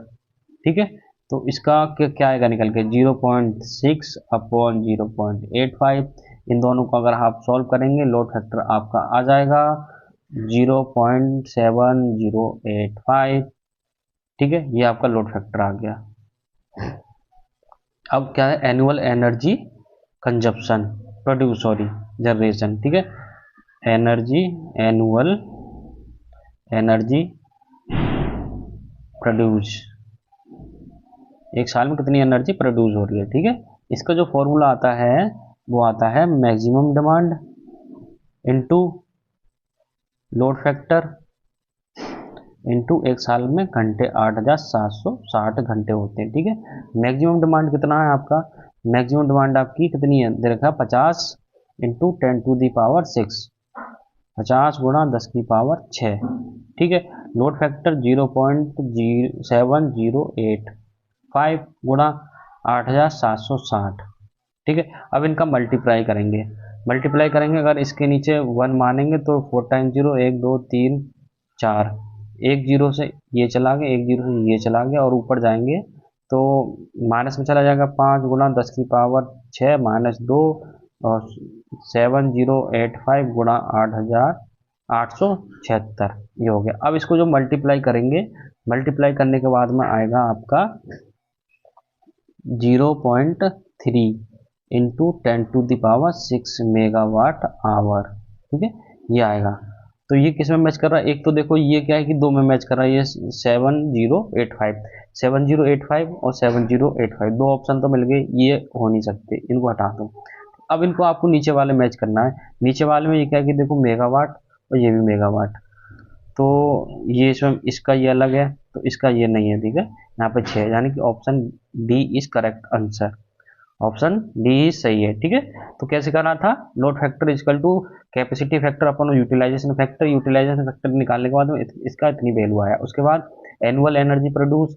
ठीक है, तो इसका क्या आएगा निकल के, 0.6 अपॉन 0.85, इन दोनों को अगर आप सॉल्व करेंगे लोड फैक्टर आपका आ जाएगा 0.7085। ठीक है, ये आपका लोड फैक्टर आ गया। अब क्या है, annual energy consumption produce, sorry generation. ठीक है, एनर्जी, एनुअल एनर्जी प्रोड्यूस, एक साल में कितनी एनर्जी प्रोड्यूस हो रही है। ठीक है, इसका जो फॉर्मूला आता है वो आता है maximum demand into load factor into एक साल में घंटे, 8760 घंटे होते हैं। ठीक है, मैक्सिमम डिमांड कितना है आपका, मैक्सिमम डिमांड आपकी कितनी है, दे रखा है 50 इंटू 10⁶, 50 गुणा 10⁶। ठीक है, लोड फैक्टर 0.7085 गुणा 8760। ठीक है, अब इनका मल्टीप्लाई करेंगे, मल्टीप्लाई करेंगे, अगर इसके नीचे 1 मानेंगे तो 4 टाइम 0, 1 2 3 4, एक जीरो से ये चला गया, एक जीरो से ये चला गया, और ऊपर जाएंगे तो माइनस में चला जाएगा, 5 गुणा 10⁶ माइनस 2 और 7085 गुणा 8876, ये हो गया। अब इसको जो मल्टीप्लाई करेंगे, मल्टीप्लाई करने के बाद में आएगा आपका 0.3 इंटू 10⁶ मेगावाट आवर। ठीक है, ये आएगा। तो ये किस में मैच कर रहा है, एक तो देखो ये क्या है कि दो में मैच कर रहा है, ये 7085, 7085 और 7085 दो ऑप्शन तो मिल गए, ये हो नहीं सकते, इनको हटा दो। अब इनको आपको नीचे वाले मैच करना है। नीचे वाले में ये क्या है कि देखो मेगावाट और ये भी मेगावाट, तो ये इसमें इसका ये अलग है तो इसका ये नहीं है, ठीक है। यहाँ पे 6, यानी कि option D is correct answer, option D सही है, ठीक है। तो कैसे करना था, load factor is equal to capacity factor upon utilization factor, utilization factor निकालने के बाद में इसका इतनी वैल्यू आया। उसके बाद एनुअल एनर्जी प्रोड्यूस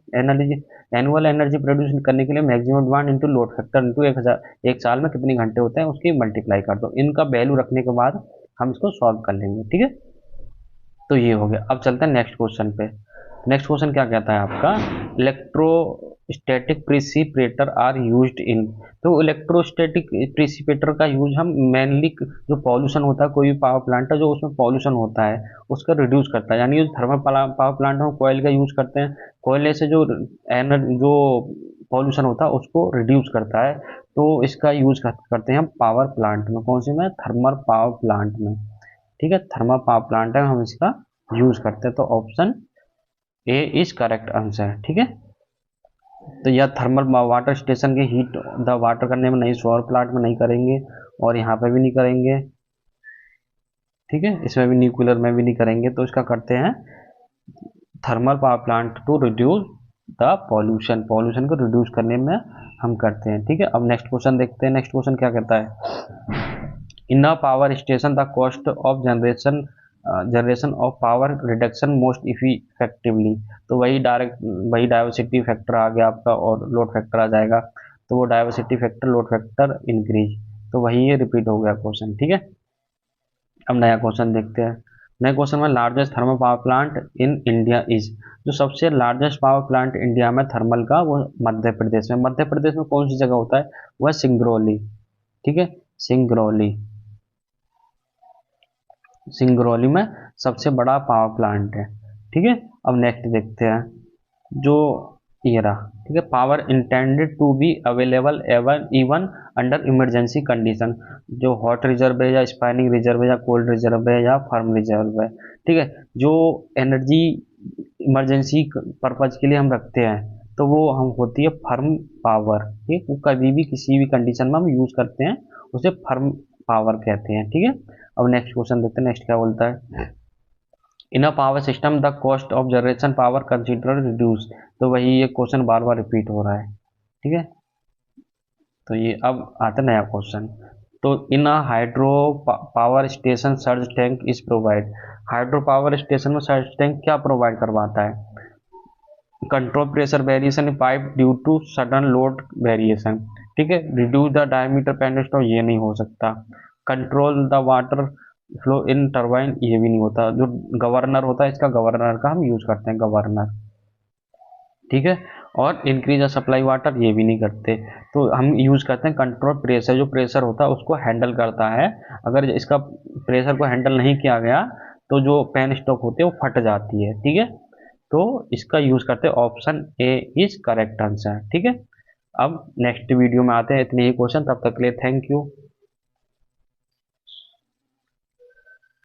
करने के लिए maximum demand into load factor into 1000, एक साल में कितने घंटे होते हैं उसकी मल्टीप्लाई कर दो। इनका वैल्यू रखने के बाद हम इसको सॉल्व कर लेंगे, ठीक है। तो ये हो गया। अब चलते हैं नेक्स्ट क्वेश्चन पे। नेक्स्ट क्वेश्चन क्या कहता है आपका, इलेक्ट्रोस्टैटिक प्रिसिपिटेटर आर यूज्ड इन। तो इलेक्ट्रोस्टैटिक प्रिसिपिटेटर का यूज हम मेनली जो पॉल्यूशन होता है, कोई भी पावर प्लांट है जो उसमें पॉल्यूशन होता है उसका रिड्यूस करता है, यानी जो थर्मल पावर प्लांट में कोयल का यूज करते हैं, कोयले से जो जो पॉल्यूशन होता है उसको रिड्यूस करता है। तो इसका यूज करते हैं हम पावर प्लांट में, कौन सी में, थर्मल पावर प्लांट में, ठीक है। थर्मल पावर प्लांट है, हम इसका यूज करते हैं, तो option A is correct answer, ठीक है। तो यह थर्मल वाटर स्टेशन के हीट द वाटर करने में नहीं, सौर प्लांट में नहीं करेंगे और यहाँ पे भी नहीं करेंगे, ठीक है। इसमें भी न्यूक्लियर में भी नहीं करेंगे, तो इसका करते हैं thermal power plant to reduce the pollution, pollution को रिड्यूस करने में हम करते हैं, ठीक है। अब नेक्स्ट क्वेश्चन देखते हैं। नेक्स्ट क्वेश्चन क्या कहता है, in a power station the cost of generation of power reduction most effectively. तो वही डाइवर्सिटी फैक्टर आ गया आपका और लोड फैक्टर आ जाएगा, तो वो diversity factor load factor increase, तो वही ये रिपीट हो गया क्वेश्चन, ठीक है। अब नया क्वेश्चन देखते हैं। नए क्वेश्चन में largest thermal power plant in India is. जो सबसे लार्जेस्ट पावर प्लांट इंडिया में थर्मल का, वो मध्य प्रदेश में। मध्य प्रदेश में कौन सी जगह होता है, वह सिंगरौली, ठीक है, सिंगरौली। सिंगरौली में सबसे बड़ा पावर प्लांट है, ठीक है। अब नेक्स्ट देखते हैं, जो ये रहा, ठीक है, power intended to be available even under emergency condition. जो हॉट रिजर्व है या स्पाइनिंग रिजर्व है या कोल्ड रिजर्व है या फर्म रिजर्व है, ठीक है। जो एनर्जी इमरजेंसी पर्पज के लिए हम रखते हैं, तो वो हम होती है फर्म पावर, ठीक, वो कभी भी किसी भी कंडीशन में हम यूज करते हैं, उसे फर्म पावर कहते हैं, ठीक है। अब नेक्स्ट क्वेश्चन देखते हैं, नेक्स्ट क्या बोलता है, in a power system the cost of generation power consider reduce. तो वही ये क्वेश्चन बार बार रिपीट हो रहा है, ठीक है। तो ये अब आता है नया क्वेश्चन। तो in a hydro power station surge tank is provide. Hydro power station में सर्ज टैंक क्या प्रोवाइड करवाता है, control pressure variation in pipe due to sudden load variation, ठीक है। रिड्यूस द डायमीटर पेनिस्टॉक, ये नहीं हो सकता। Control the water flow in turbine, ये भी नहीं होता। जो गवर्नर होता है, इसका गवर्नर का हम यूज करते हैं, गवर्नर, ठीक है। और इंक्रीज सप्लाई वाटर, ये भी नहीं करते। तो हम यूज करते हैं कंट्रोल प्रेशर, जो प्रेशर होता है उसको हैंडल करता है। अगर इसका प्रेशर को हैंडल नहीं किया गया तो जो पेन स्टॉक होती है वो फट जाती है, ठीक है। तो इसका यूज करते हैं, option A is correct answer, ठीक है। अब नेक्स्ट वीडियो में आते हैं, इतने ही क्वेश्चन, तब तक के लिए थैंक यू।